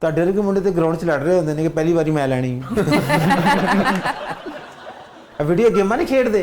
ਤੁਹਾਡੇ ਵਰਗੇ ਮੁੰਡੇ ਤੇ ਗਰਾਊਂਡ 'ਚ ਲੜ ਰਹੇ ਹੁੰਦੇ ਨੇ ਕਿ ਪਹਿਲੀ ਵਾਰੀ ਮੈਂ ਲੈਣੀ ਆ ਵੀਡੀਓ ਗੇਮਾਂ ਨਹੀਂ ਖੇਡਦੇ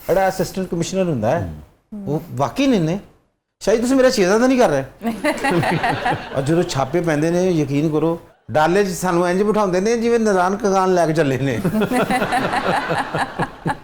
ਜਿਹੜਾ ਅਸਿਸਟੈਂਟ ਕਮਿਸ਼ਨਰ ਹੁੰਦਾ ਹੈ ਉਹ ਵਾਕਈ ਨੇ, ਸ਼ਾਇਦ ਤੁਸੀਂ ਮੇਰਾ ਚੇਤਾ ਤਾਂ ਨਹੀਂ ਕਰ ਰਹੇ। ਔਰ ਜਦੋਂ ਛਾਪੇ ਪੈਂਦੇ ਨੇ ਯਕੀਨ ਕਰੋ ਡਾਲੇ 'ਚ ਸਾਨੂੰ ਇੰਜ ਬਿਠਾਉਂਦੇ ਨੇ ਜਿਵੇਂ ਨਜ਼ਾਨ ਕਗਾਨ ਲੈ ਕੇ ਚੱਲੇ ਨੇ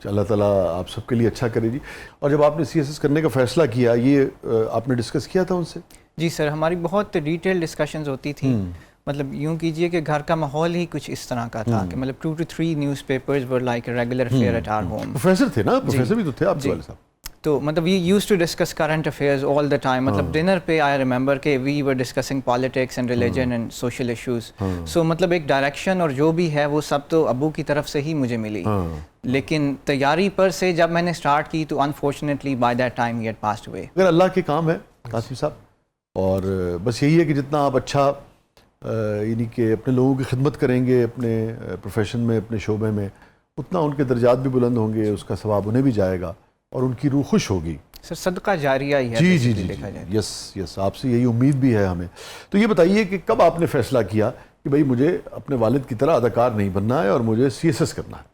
اللہ تعالیٰ آپ سب کے لیے اچھا کرے جی. اور جب آپ نے CSS کرنے کا فیصلہ کیا یہ آپ نے ڈسکس کیا تھا ان سے؟ جی سر، ہماری بہت ڈیٹیل ڈسکشنز ہوتی تھی. مطلب یوں کیجئے کہ گھر کا ماحول ہی کچھ اس طرح کا تھا کہ مطلب 2 to 3 newspapers or like a regular affair at our home. Professor تھے نا، پروفیسر بھی تو تھے آپ کے والد صاحب. تو مطلب we use to discuss current affairs all the time. مطلب ڈنر پہ آئی ریمبر کہ we were discussing politics and religion and social issues. So مطلب ایک ڈائریکشن اور جو بھی ہے وہ سب تو ابو کی طرف سے ہی مجھے ملی. لیکن تیاری پر سے جب میں نے اسٹارٹ کی تو unfortunately by that time he had passed away. اگر اللہ کے کام ہے قاسم صاحب، اور بس یہی ہے کہ جتنا آپ اچھا یعنی کہ اپنے لوگوں کی خدمت کریں گے اپنے پروفیشن میں، اپنے شعبے میں، اتنا ان کے درجات بھی بلند ہوں گے، اس کا ثواب انہیں بھی جائے گا اور ان کی روح خوش ہوگی. سر صدقہ جاریہ ہی ہے. جی دیکھا جائے. یس آپ سے یہی امید بھی ہے ہمیں. تو یہ بتائیے کہ کب آپ نے فیصلہ کیا کہ بھائی مجھے اپنے والد کی طرح اداکار نہیں بننا ہے اور مجھے CSS کرنا ہے؟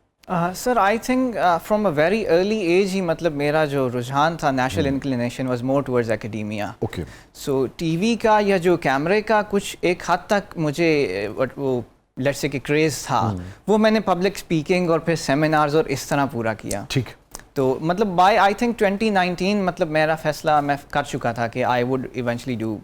Sir I think from a very early age ہی مطلب میرا جو رجحان تھا، national inclination was more towards academia. Okay. So T V کا یا جو کیمرے کا کچھ ایک حد تک مجھے وہ لیٹس سے کہ کریز تھا، وہ میں نے پبلک اسپیکنگ اور پھر سیمینارز اور اس طرح پورا کیا. ٹھیک. تو مطلب بائی آئی تھنک 2019 مطلب میرا فیصلہ میں کر چکا تھا کہ I would eventually do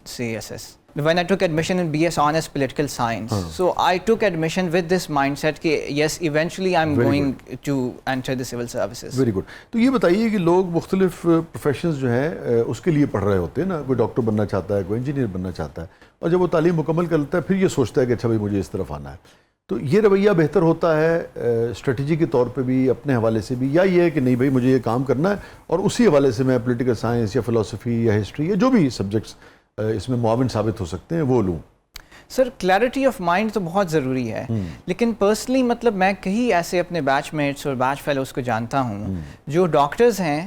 CSS. When I took admission in BS Honors Political Science, so I took admission with this mindset کہ yes, eventually I'm going to enter the civil services. Very good. تو یہ بتائیے کہ لوگ مختلف professions جو ہیں اس کے لیے پڑھ رہے ہوتے ہیں نا، کوئی ڈاکٹر بننا چاہتا ہے، کوئی انجینئر بننا چاہتا ہے، اور جب وہ تعلیم مکمل کر لیتا ہے پھر یہ سوچتا ہے کہ اچھا بھائی مجھے اس طرف آنا ہے. تو یہ رویہ بہتر ہوتا ہے اسٹریٹجی کے طور پہ بھی، اپنے حوالے سے بھی، یا یہ ہے کہ نہیں بھائی مجھے یہ کام کرنا ہے اور اسی حوالے سے میں پولیٹیکل سائنس یا فلسفی یا ہسٹری یا جو بھی سبجیکٹس اس میں معاون ثابت ہو سکتے ہیں وہ لوں؟ سر کلیئرٹی آف مائنڈ تو بہت ضروری ہے، لیکن پرسنلی مطلب میں کئی ایسے اپنے بیچ میٹس اور بیچ فیلوز کو جانتا ہوں جو ڈاکٹرز ہیں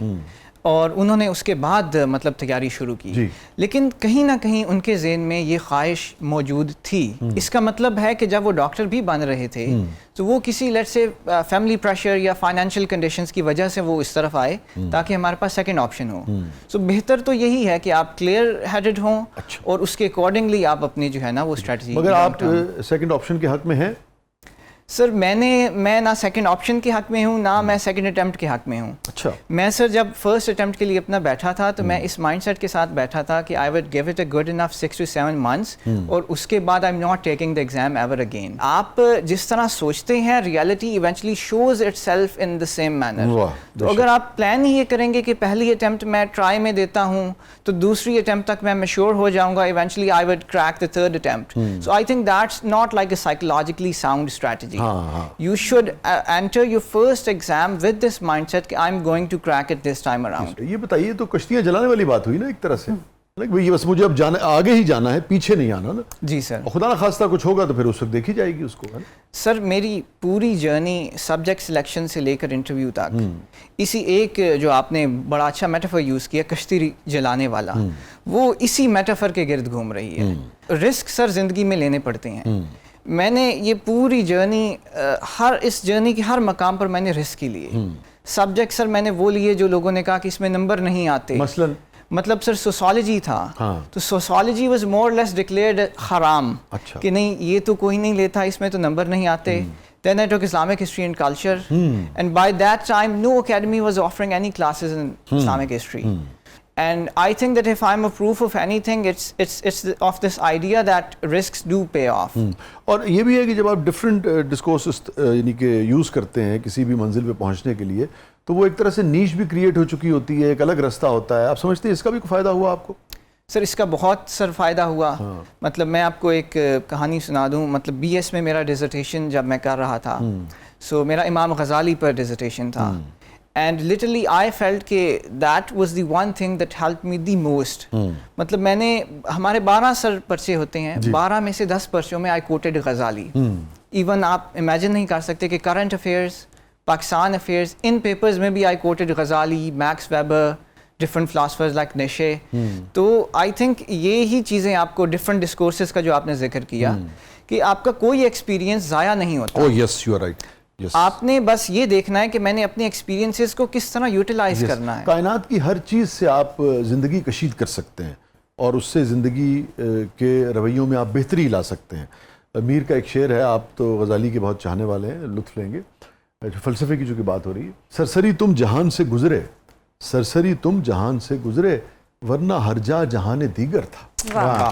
اور انہوں نے اس کے بعد مطلب تیاری شروع کی، لیکن کہیں نہ کہیں ان کے ذہن میں یہ خواہش موجود تھی. اس کا مطلب ہے کہ جب وہ ڈاکٹر بھی بن رہے تھے تو وہ کسی لیٹ سے فیملی پریشر یا فائنینشیل کنڈیشنز کی وجہ سے وہ اس طرف آئے تاکہ ہمارے پاس سیکنڈ آپشن ہو. سو بہتر تو یہی ہے کہ آپ کلیئر ہیڈڈ ہوں اور اس کے اکارڈنگلی آپ اپنی جو ہے نا وہ اسٹریٹجی. مگر آپ سیکنڈ آپشن کے حق میں ہیں؟ سر میں نہ سیکنڈ آپشن کے حق میں ہوں، نہ میں سیکنڈ اٹیمپٹ کے حق میں ہوں. اچھا. میں سر جب فرسٹ اٹیمپٹ کے لیے اپنا بیٹھا تھا تو میں اس مائنڈ سیٹ کے ساتھ بیٹھا تھا کہ I would give it a good enough 6 to 7 months اور اس کے بعد I am not taking the exam ever again. آپ جس طرح سوچتے ہیں reality eventually shows itself in the same manner. تو اگر آپ پلان ہی یہ کریں گے کہ پہلی اٹیمپٹ میں ٹرائی میں دیتا ہوں تو دوسری اٹیمپٹ تک میں میچور ہو جاؤں گا، eventually I would crack the third attempt. So I think that's not like a psychologically sound strategy. You should enter your first exam with this mindset کہ I'm going to crack it this time around. یہ بتائیے تو کشتیاں جلانے والی بات ہوئی نا ایک طرح سے، یہ بس مجھے اب جانا آگے ہی جانا ہے، پیچھے نہیں آنا نا. جی سر. خدا نہ خواستہ کچھ ہوگا تو پھر اس وقت دیکھی جائے گی اس کو. سر میری پوری جرنی سبجیکٹ سلیکشن سے لے کر انٹرویو تک اسی ایک جو آپ نے بڑا اچھا میٹافر یوز کیا کشتی جلانے والا، وہ اسی میٹافر کے گرد گھوم رہی ہے. رسک سر زندگی میں لینے پڑتے ہیں. میں نے یہ پوری جرنی اس جرنی کے ہر مقام پر میں نے رسک ہی لیے. سبجیکٹ سر میں نے وہ لیے جو لوگوں نے کہا کہ اس میں نمبر نہیں آتے. مطلب سر سوسالوجی تھا تو سوسالوجی واز مور لیس ڈکلیئرڈ حرام کہ نہیں یہ تو کوئی نہیں لیتا، اس میں تو نمبر نہیں آتے. Then I took Islamic history and culture and by that time no academy was offering any classes in Islamic history. And I think that if I'm a proof of anything, it's of this idea that risks do pay off. اور یہ بھی ہے کہ جب آپ different discourses یعنی کہ use کرتے ہیں کسی بھی منزل پہ پہنچنے کے لیے تو وہ ایک طرح سے نیش بھی کریٹ ہو چکی ہوتی ہے، ایک الگ رستہ ہوتا ہے. آپ سمجھتے ہیں اس کا بھی کوئی فائدہ ہوا آپ کو؟ سر اس کا بہت سر فائدہ ہوا. مطلب میں آپ کو ایک کہانی سنا دوں. مطلب بی ایس میں میرا ڈیزرٹیشن جب میں کر رہا تھا سو میرا امام غزالی پر ڈیزرٹیشن تھا. اینڈ لٹرلی آئی فیلٹ کہ that was the one thing that help me the most. مطلب میں نے ہمارے 12 سر پرچے ہوتے ہیں، 12 میں سے 10 پرچوں میں آئی کوٹیڈ غزالی. ایون آپ امیجن نہیں کر سکتے کہ کرنٹ افیئرس، پاکستان افیئرس، ان پیپرز میں بھی I quoted Ghazali, Max Weber, different philosophers like Nietzsche. تو آئی تھنک یہ ہی چیزیں آپ کو ڈفرنٹ ڈسکورسز کا جو آپ نے ذکر کیا کہ آپ کا کوئی ایکسپیرینس ضائع نہیں ہوتا. Yes you are right. آپ نے بس یہ دیکھنا ہے کہ میں نے اپنے ایکسپیرینسز کو کس طرح یوٹیلائز کرنا ہے. کائنات کی ہر چیز سے آپ زندگی کشید کر سکتے ہیں اور اس سے زندگی کے رویوں میں آپ بہتری لا سکتے ہیں. میر کا ایک شعر ہے، آپ تو غزالی کے بہت چاہنے والے ہیں، لطف لیں گے. فلسفے کی چونکہ بات ہو رہی ہے. سرسری تم جہان سے گزرے، سرسری تم جہان سے گزرے، ورنہ ہر جا جہان دیگر تھا.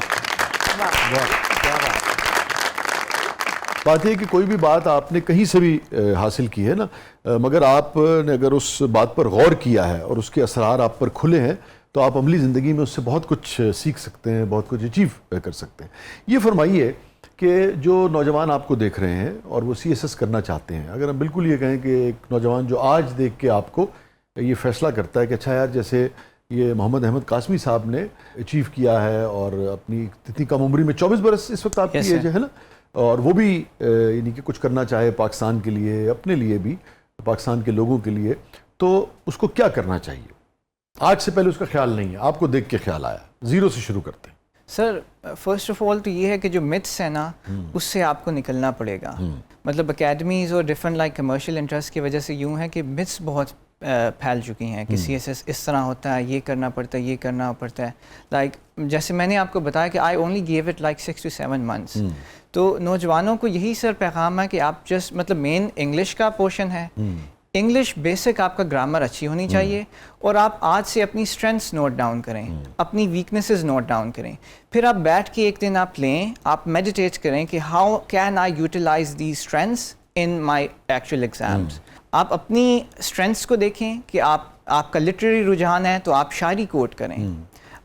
بات ہے کہ کوئی بھی بات آپ نے کہیں سے بھی حاصل کی ہے نا، مگر آپ نے اگر اس بات پر غور کیا ہے اور اس کے اسرار آپ پر کھلے ہیں تو آپ عملی زندگی میں اس سے بہت کچھ سیکھ سکتے ہیں، بہت کچھ اچیو کر سکتے ہیں. یہ فرمائیے کہ جو نوجوان آپ کو دیکھ رہے ہیں اور وہ سی ایس ایس کرنا چاہتے ہیں، اگر ہم بالکل یہ کہیں کہ ایک نوجوان جو آج دیکھ کے آپ کو یہ فیصلہ کرتا ہے کہ اچھا یار جیسے یہ محمد احمد قاسمی صاحب نے اچیو کیا ہے اور اپنی اتنی کم عمری میں 24 برس اس وقت آپ کی ایج ہے نا، اور وہ بھی یعنی کہ کچھ کرنا چاہے پاکستان کے لیے، اپنے لیے بھی، پاکستان کے لوگوں کے لیے، تو اس کو کیا کرنا چاہیے؟ آج سے پہلے اس کا خیال نہیں ہے، آپ کو دیکھ کے خیال آیا، زیرو سے شروع کرتے ہیں. سر فرسٹ آف آل تو یہ ہے کہ جو متس ہیں نا اس سے آپ کو نکلنا پڑے گا. مطلب اکیڈمیز اور ڈفرینٹ لائک کمرشل انٹرسٹ کی وجہ سے یوں ہے کہ متس بہت پھیل چکی ہیں کہ سی ایس ایس اس طرح ہوتا ہے، یہ کرنا پڑتا ہے، یہ کرنا پڑتا ہے. لائک جیسے میں نے آپ کو بتایا کہ I only give it like 6 to 7 months. تو نوجوانوں کو یہی سر پیغام ہے کہ آپ جسٹ مطلب مین انگلش کا پورشن ہے، انگلش بیسک آپ کا گرامر اچھی ہونی چاہیے، اور آپ آج سے اپنی اسٹرینتھس نوٹ ڈاؤن کریں، اپنی ویکنیسز نوٹ ڈاؤن کریں. پھر آپ بیٹھ کے ایک دن آپ لیں، آپ میڈیٹیٹ کریں کہ how can I utilise these strengths in my actual exams. آپ اپنی اسٹرینتھس کو دیکھیں کہ آپ کا لٹریری رجحان ہے تو آپ شاعری کوٹ کریں.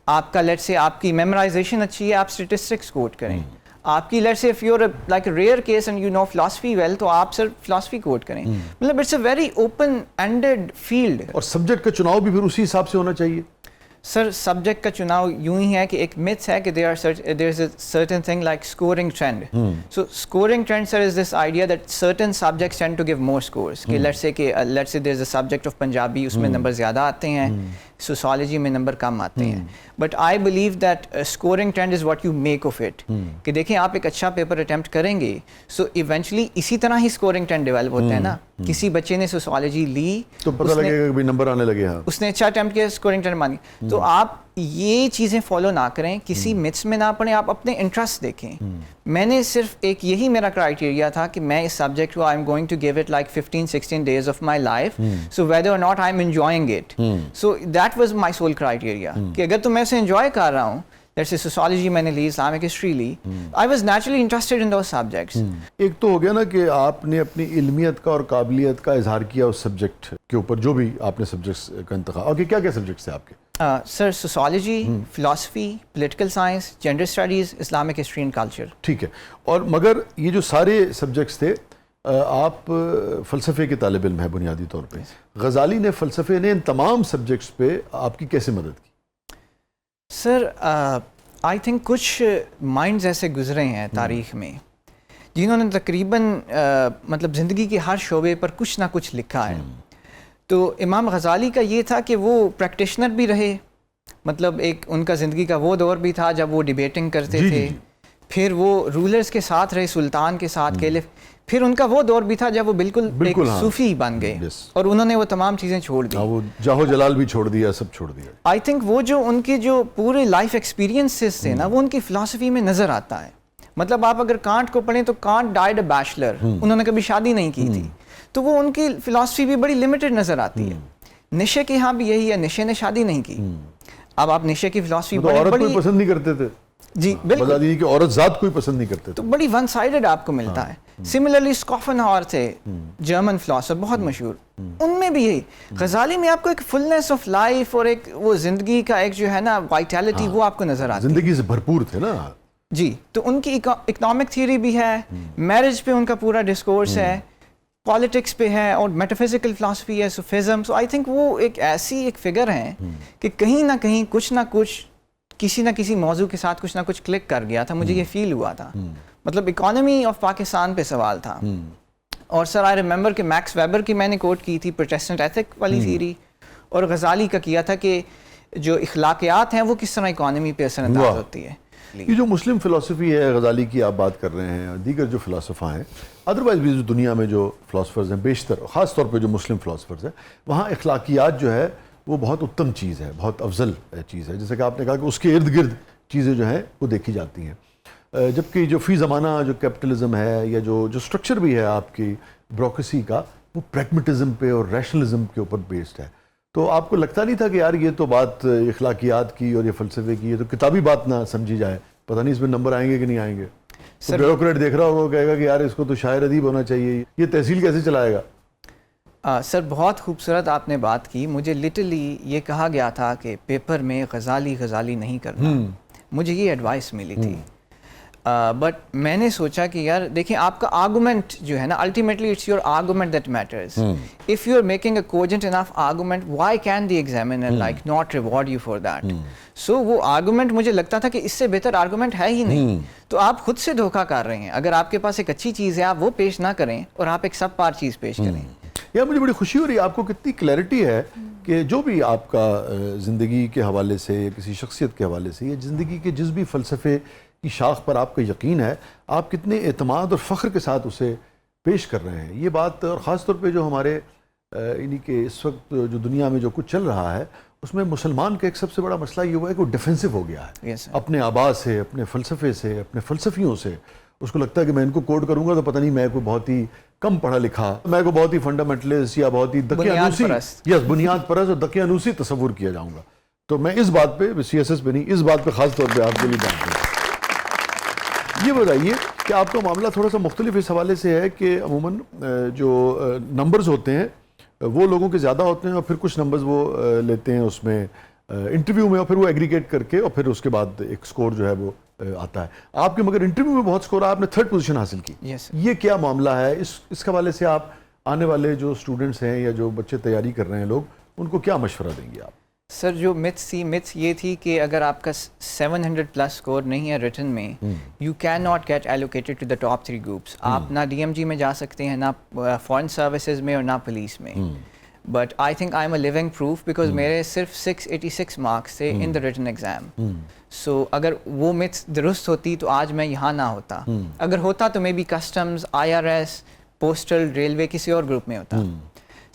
آپ کا لیٹ سے آپ کی میمورائزیشن اچھی ہے، آپ اسٹیٹسٹکس کوٹ کریں. آپ کی لیٹ سے if you are like rare case and you know philosophy well تو آپ سر فلاسفی کوٹ کریں. مطلب it's a very open ended field. اور سبجیکٹ کا چناؤ بھی پھر اسی حساب سے ہونا چاہیے. سر سبجیکٹ کا چناؤ یوں ہی ہے کہ ایک متس ہے کہ there is a certain thing like scoring trend. So scoring trend sir is this idea that certain subjects tend to give more scores. کہ let say there is a subject of Punjabi, اس میں number زیادہ آتے ہیں، سوسالوجی میں number کم آتے ہیں. But I believe that scoring trend is what you make of it. کہ دیکھیں آپ ایک اچھا پیپر اٹیمپٹ کریں گے سو ایونچولی اسی طرح ہی اسکورنگ ٹرینڈ ڈیولپ ہوتا ہے نا. کسی بچے نے سوسالوجی لی تو پتہ لگے گا نمبر آنے لگے، ہاں اس نے اچھا اٹیمپٹ کیا، اسکورنگ ٹرینڈ مانی. تو آپ یہ چیزیں فالو نہ کریں، کسی متس میں نہ پڑھیں، آپ اپنے انٹرسٹ دیکھیں. میں نے صرف ایک یہی میرا کرائٹیریا تھا کہ میں اس سبجیکٹ کو I am going to give it like 15-16 days of my life, so whether or not I am enjoying it. So that was my sole criteria کہ اگر تو میں اسے انجوائے کر رہا ہوں، جیسے سوسالوجی میں نے لی، اسلامک ہسٹری لی، آئی was naturally interested in those subjects. ایک تو ہو گیا نا کہ آپ نے اپنی علمیت کا اور قابلیت کا اظہار کیا اس سبجیکٹ کے اوپر، جو بھی آپ نے سبجیکٹس کا انتخاب. اوکے، کیا کیا سبجیکٹس ہیں آپ کے؟ Sir sociology, philosophy, political science, gender studies, Islamic history and culture. ٹھیک ہے. اور مگر یہ جو سارے سبجیکٹس تھے، آپ فلسفے کے طالب علم ہیں بنیادی طور پہ. غزالی نے، فلسفے نے ان تمام سبجیکٹس پہ آپ کی کیسے مدد کی؟ سر آئی تھنک کچھ مائنڈز ایسے گزرے ہیں تاریخ میں جنہوں نے تقریباً مطلب زندگی کے ہر شعبے پر کچھ نہ کچھ لکھا ہے. تو امام غزالی کا یہ تھا کہ وہ پریکٹیشنر بھی رہے، مطلب ایک ان کا زندگی کا وہ دور بھی تھا جب وہ ڈیبیٹنگ کرتے تھے. پھر وہ رولرز کے ساتھ رہے، سلطان کے ساتھ کیلف. پھر ان کا وہ دور بھی تھا جب وہ بالکل ایک صوفی بن گئے اور انہوں نے وہ تمام چیزیں چھوڑ دی. وہ جاہو جلال بھی چھوڑ دیا، سب چھوڑ دیا. آئی تھنک وہ جو ان کے جو پورے لائف ایکسپیرینسز تھے نا، وہ ان کی فلاسفی میں نظر آتا ہے. مطلب آپ اگر کانٹ کو پڑھیں تو کانٹ ڈائڈ اے بیچلر، انہوں نے کبھی شادی نہیں کی تھی، تو وہ ان کی فلاسفی بھی بڑی لمیٹڈ نظر آتی ہے. نیشے کے ہاں بھی یہی ہے، نیشے نے شادی نہیں کی. اب آپ نیشے کی فلاسفی عورت کوئی پسند نہیں کرتے تھے. جی بالکل، کہ عورت ذات کوئی پسند نہیں کرتے تو بڑی ون سائیڈڈ آپ کو ملتا ہے. سملرلی اسکوفنہاور تھے جرمن فلاسفر بہت مشہور، ان میں بھی یہی. غزالی میں آپ کو ایک فلنس آف لائف اور ایک وہ زندگی کا ایک جو ہے نا وائٹیلٹی، وہ آپ کو نظر آتی ہے. زندگی سے بھرپور تھے نا. جی، تو ان کی اکنامک تھیوری بھی ہے، میرج پہ ان کا پورا ڈسکورس ہے، پالیٹکس پہ ہے، اور میٹافزیکل فلاسفی ہے، صوفیزم. سو آئی تھنک وہ ایک ایسی ایک فگر ہیں کہ کہیں نہ کہیں کچھ نہ کچھ کسی نہ کسی موضوع کے ساتھ کچھ نہ کچھ کلک کر گیا تھا. مجھے یہ فیل ہوا تھا. مطلب اکانومی آف پاکستان پہ سوال تھا. اور سر آئی ریمبر کہ میکس ویبر کی میں نے کوٹ کی تھی پروٹیسٹنٹ ایتھک والی تھیوری، اور غزالی کا کیا تھا کہ جو اخلاقیات ہیں وہ کس طرح اکانومی پہ اثر انداز ہوتی ہے. یہ جو مسلم فلسفی ہے غزالی کی آپ بات کر رہے ہیں، دیگر جو فلاسفہ ہیں، ادروائز بھی جو دنیا میں جو فلاسفرز ہیں، بیشتر خاص طور پہ جو مسلم فلاسفرز ہیں، وہاں اخلاقیات جو ہے وہ بہت اتم چیز ہے، بہت افضل چیز ہے. جیسے کہ آپ نے کہا کہ اس کے ارد گرد چیزیں جو ہیں وہ دیکھی جاتی ہیں. جبکہ جو فی زمانہ جو کیپٹلزم ہے یا جو اسٹرکچر بھی ہے آپ کی بیوروکریسی کا، وہ پریگمیٹزم پہ اور ریشنلزم کے اوپر بیسڈ ہے. تو آپ کو لگتا نہیں تھا کہ یار یہ تو بات اخلاقیات کی اور یہ فلسفے کی, یہ تو کتابی بات نہ سمجھی جائے, پتہ نہیں اس میں نمبر آئیں گے کہ نہیں آئیں گے؟ تو بیوروکریٹ دیکھ رہا ہوگا, وہ کہے گا کہ یار اس کو تو شاعر ادیب ہونا چاہیے, یہ تحصیل کیسے چلائے گا؟ سر بہت خوبصورت آپ نے بات کی. مجھے لٹرلی یہ کہا گیا تھا کہ پیپر میں غزالی نہیں کرنا, مجھے یہ ایڈوائس ملی تھی. بٹ میں نے سوچا کہ یار دیکھیں آپ کا آرگومنٹ جو ہے نا, ultimately it's your argument that matters. If you are making a cogent enough argument, why can the examiner like not reward you for that? So وہ آرگومنٹ مجھے لگتا تھا کہ اس سے بہتر آرگومنٹ ہے ہی نہیں. تو آپ خود سے دھوکہ کر رہے ہیں. اگر آپ کے پاس ایک اچھی چیز ہے آپ وہ پیش نہ کریں اور آپ ایک سب پار چیز پیش کریں. یار مجھے بڑی خوشی ہو رہی ہے, آپ کو کتنی کلیئرٹی ہے کہ جو بھی آپ کا زندگی کے حوالے سے یا کسی شخصیت کے حوالے سے یا زندگی کے جس بھی فلسفے کی شاخ پر آپ کا یقین ہے, آپ کتنے اعتماد اور فخر کے ساتھ اسے پیش کر رہے ہیں. یہ بات, اور خاص طور پہ جو ہمارے یعنی کہ اس وقت جو دنیا میں جو کچھ چل رہا ہے اس میں مسلمان کا ایک سب سے بڑا مسئلہ یہ ہوا ہے کہ وہ ڈیفینسو ہو گیا ہے اپنے آبا سے, اپنے فلسفے سے, اپنے فلسفیوں سے. اس کو لگتا ہے کہ میں ان کو کوڈ کروں گا تو پتہ نہیں میں کوئی بہت ہی کم پڑھا لکھا, میں کو بہت ہی فنڈامنٹلسٹ یا بہت ہی دقیانوسی, بنیاد پرست اور دقیانوسی تصور کیا جاؤں گا. تو میں اس بات پہ CSS پہ نہیں, اس بات پہ خاص طور پہ آپ کے لیے بات کروں. یہ بتائیے کہ آپ کا معاملہ تھوڑا سا مختلف اس حوالے سے ہے کہ عموماً جو نمبرز ہوتے ہیں وہ لوگوں کے زیادہ ہوتے ہیں اور پھر کچھ نمبرز وہ لیتے ہیں اس میں انٹرویو میں, اور پھر وہ ایگریگیٹ کر کے اور پھر اس کے بعد ایک سکور جو ہے وہ آتا ہے. آپ کے مگر انٹرویو میں بہت سکور, آپ نے 3rd پوزیشن حاصل کی. یہ کیا معاملہ ہے؟ اس حوالے سے آپ آنے والے جو اسٹوڈنٹس ہیں یا جو بچے تیاری کر رہے ہیں لوگ, ان کو کیا مشورہ دیں گے آپ؟ سر جو متس یہ تھی کہ اگر آپ کا 700+ اسکور نہیں ہے ریٹن میں, you can not get allocated to the top 3 groups. آپ نہ DMG میں جا سکتے ہیں, نہ فارن سروسز میں, اور نہ پولیس میں. But I think I am a living proof because میرے صرف 686 مارکس تھے ان دا ریٹن ایگزام. سو اگر وہ متس درست ہوتی تو آج میں یہاں نہ ہوتا. اگر ہوتا تو maybe customs, IRS, postal, railway کسی اور گروپ میں ہوتا.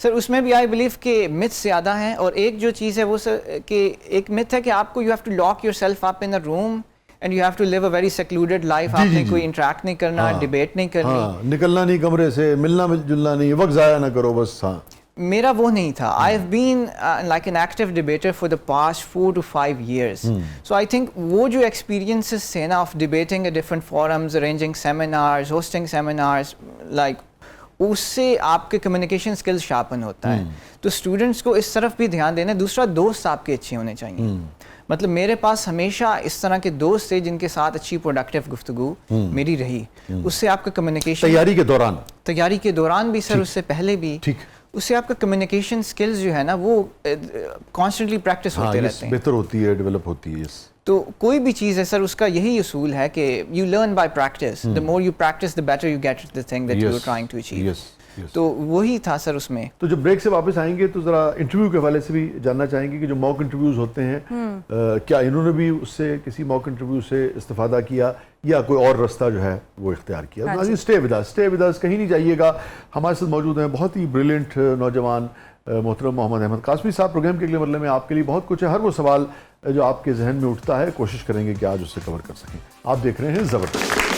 سر اس میں بھی آئی بلیو کہ متس زیادہ ہیں. اور ایک جو چیز ہے وہ سر کہ ایک مت ہے کہ آپ کو you have to lock yourself up in a room and you have to live a very secluded life. آپ نے کوئی انٹریکٹ نہیں کرنا, ڈیبیٹ نہیں کرنی, نکلنا نہیں کمرے سے, ملنا جلنا نہیں, وقت ضائع نہ کرو بس. ہاں میرا وہ نہیں تھا. I have been like an active debater for the past 4 to 5 years. So I think وہ جو ایکسپیرینسز تھے نا of debating a different forums, arranging seminars, hosting seminars, like اس سے آپ کے کمیونیکیشن اسکلز شارپن ہوتا ہے. تو اسٹوڈنٹس کو اس طرف بھی دھیان دینا. دوسرا, دوست آپ کے اچھے ہونے چاہیے. مطلب میرے پاس ہمیشہ اس طرح کے دوست تھے جن کے ساتھ اچھی پروڈکٹیو گفتگو میری رہی. اس سے آپ کا کمیونیکیشن تیاری کے دوران بھی سر, اس سے پہلے بھی, اس سے آپ کا کمیونیکیشن سکلز جو ہے نا وہ کانسٹنٹلی پریکٹس ہوتے رہتے ہیں, بہتر ہوتی ہے, ڈیولپ ہوتی ہے. تو کوئی بھی چیز ہے سر, اس کا یہی اصول ہے کہ you learn by practice. The more you practice the better you get the thing that you are trying to achieve. تو وہی تھا سر اس میں. تو جب بریک سے واپس آئیں گے تو ذرا انٹرویو کے حوالے سے بھی جاننا چاہیں گے کہ جو موک انٹرویوز ہوتے ہیں کیا انہوں نے بھی اس سے کسی موک انٹرویو سے استفادہ کیا یا کوئی اور رستہ جو ہے وہ اختیار کیا. اسٹے ود اس, کہیں نہیں جائیے گا. ہمارے ساتھ موجود ہیں بہت ہی بریلینٹ نوجوان محترم محمد احمد قاسمی صاحب. پروگرام کے اگلے مرحلے میں آپ کے لیے بہت کچھ ہے. ہر وہ سوال جو آپ کے ذہن میں اٹھتا ہے کوشش کریں گے کہ آج اس سے کور کر سکیں. آپ دیکھ رہے ہیں زبردست.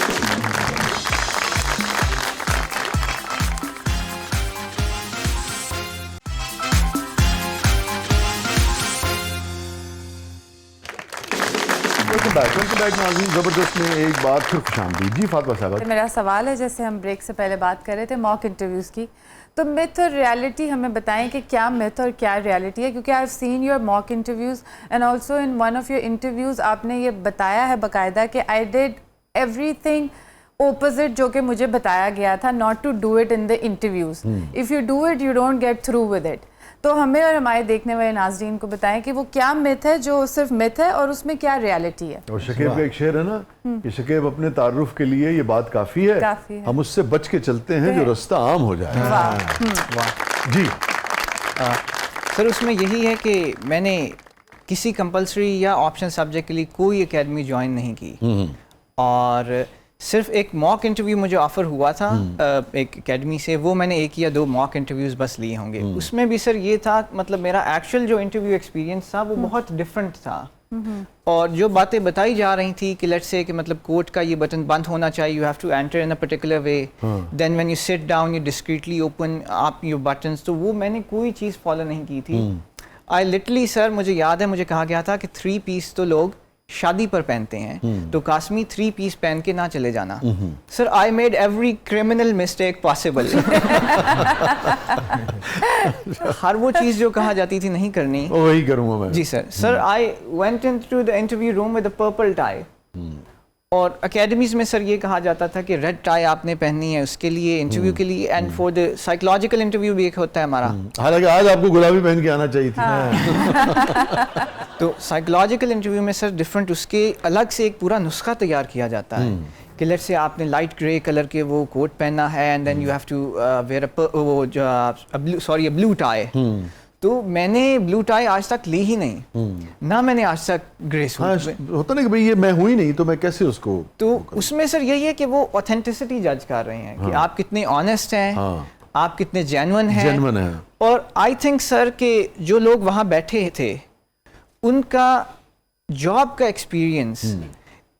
ویلکم بیک ناظرین, زبردست میں ایک بار پھر خوش آمدید. جی فاطمہ صاحبہ, میرا سوال ہے, جیسے ہم بریک سے پہلے بات کر رہے تھے موک انٹرویوز کی, تو میتھ اور ریالٹی ہمیں بتائیں کہ کیا میتھ اور کیا ریالٹی ہے. کیونکہ I have seen your موک interviews and also in one of your interviews آپ نے یہ بتایا ہے باقاعدہ کہ I did every thing opposite جو کہ مجھے بتایا گیا تھا, not to do it in the interviews. If you do it, you don't get through with it. تو ہمیں اور ہمارے دیکھنے والے ناظرین کو بتائیں کہ وہ کیا myth ہے جو صرف myth ہے اور اس میں کیا reality ہے. اور شکیب کا ایک شعر ہے نا کہ شکیب اپنے تعارف کے لیے یہ بات کافی ہے, ہم اس سے بچ کے چلتے ہیں جو رستہ عام ہو جائے. جی سر, اس میں یہی ہے کہ میں نے کسی کمپلسری یا آپشن سبجیکٹ کے لیے کوئی اکیڈمی جوائن نہیں کی, اور صرف ایک موک انٹرویو مجھے آفر ہوا تھا ایک اکیڈمی سے, وہ میں نے 1 یا 2 موک انٹرویوز بس لیے ہوں گے. اس میں بھی سر یہ تھا, مطلب میرا ایکچوئل جو انٹرویو ایکسپیرینس تھا وہ بہت ڈفرینٹ تھا اور جو باتیں بتائی جا رہی تھی کہ لیٹس سے کہ مطلب کوٹ کا یہ بٹن بند ہونا چاہیے, you have to enter in a particular way, then when you sit down you discreetly open آپ یور بٹنس, تو وہ میں نے کوئی چیز فالو نہیں کی تھی. آئی لٹرلی سر مجھے یاد ہے مجھے کہا گیا تھا کہ 3 پیس تو لوگ شادی پر پہنتے ہیں, تو قاسمی 3 پیس پہن کے نہ چلے جانا. Sir I made every criminal mistake possible. ہر وہ چیز جو کہا جاتی تھی نہیں کرنی, وہی کروں گا میں. جی sir. Sir I went into the interview room with a purple tie. اور اکیڈمیز میں سر یہ کہا جاتا تھا کہ ریڈ ٹائی آپ نے پہننی ہے اس کے لیے انٹرویو کے لیے, and for the psychological interview بھی ایک ہوتا ہے ہمارا. حالانکہ آج آپ کو گلابی پہن کے آنا چاہیے تھی. تو سائیکولوجیکل انٹرویو میں سر ڈفرینٹ اس کے الگ سے ایک پورا نسخہ تیار کیا جاتا ہے کہ لیٹ سے آپ نے لائٹ گرے کلر کے وہ کوٹ پہننا ہے, and then you have to wear a blue tie. تو میں نے بلو ٹائی آج تک لی ہی نہیں, نہ میں نے آج تک گرے سوٹ. ہوتا نا کہ بھئی یہ میں ہوں ہی نہیں تو میں کیسے اس کو. تو اس میں سر یہی ہے کہ وہ اوتھینٹسٹی جج کر رہے ہیں کہ آپ کتنے آنیسٹ ہیں, آپ کتنے جینون ہیں. اور آئی تھنک سر کہ جو لوگ وہاں بیٹھے تھے ان کا جاب کا experience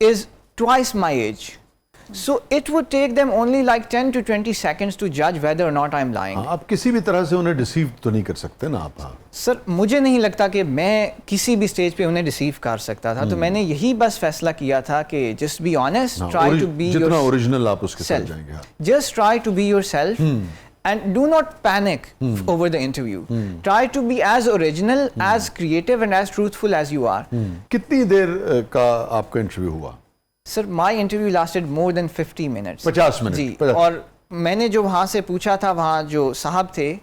is twice my age, so it would take them only like 10 to 20 seconds to judge whether or not I'm lying. آپ کسی بھی طرح سے انہیں ڈیسیو تو نہیں کر سکتے نا آپ. سر مجھے نہیں لگتا کہ میں کسی بھی اسٹیج پہ انہیں ڈیسیو کر سکتا تھا, تو میں نے یہی بس فیصلہ کیا تھا کہ just be honest, try to be جتنا اوریجنل آپ اس کے ساتھ جائیں گے, just try to be yourself and do not panic over the interview. Try to be as original, as creative and as truthful as you are. کتنی دیر کا آپ کا انٹرویو ہوا؟ سر مائی انٹرویو لاسٹڈ مور دین 50 minutes. 50 منٹ. جی. اور میں نے جو وہاں سے پوچھا تھا, وہاں جو صاحب تھے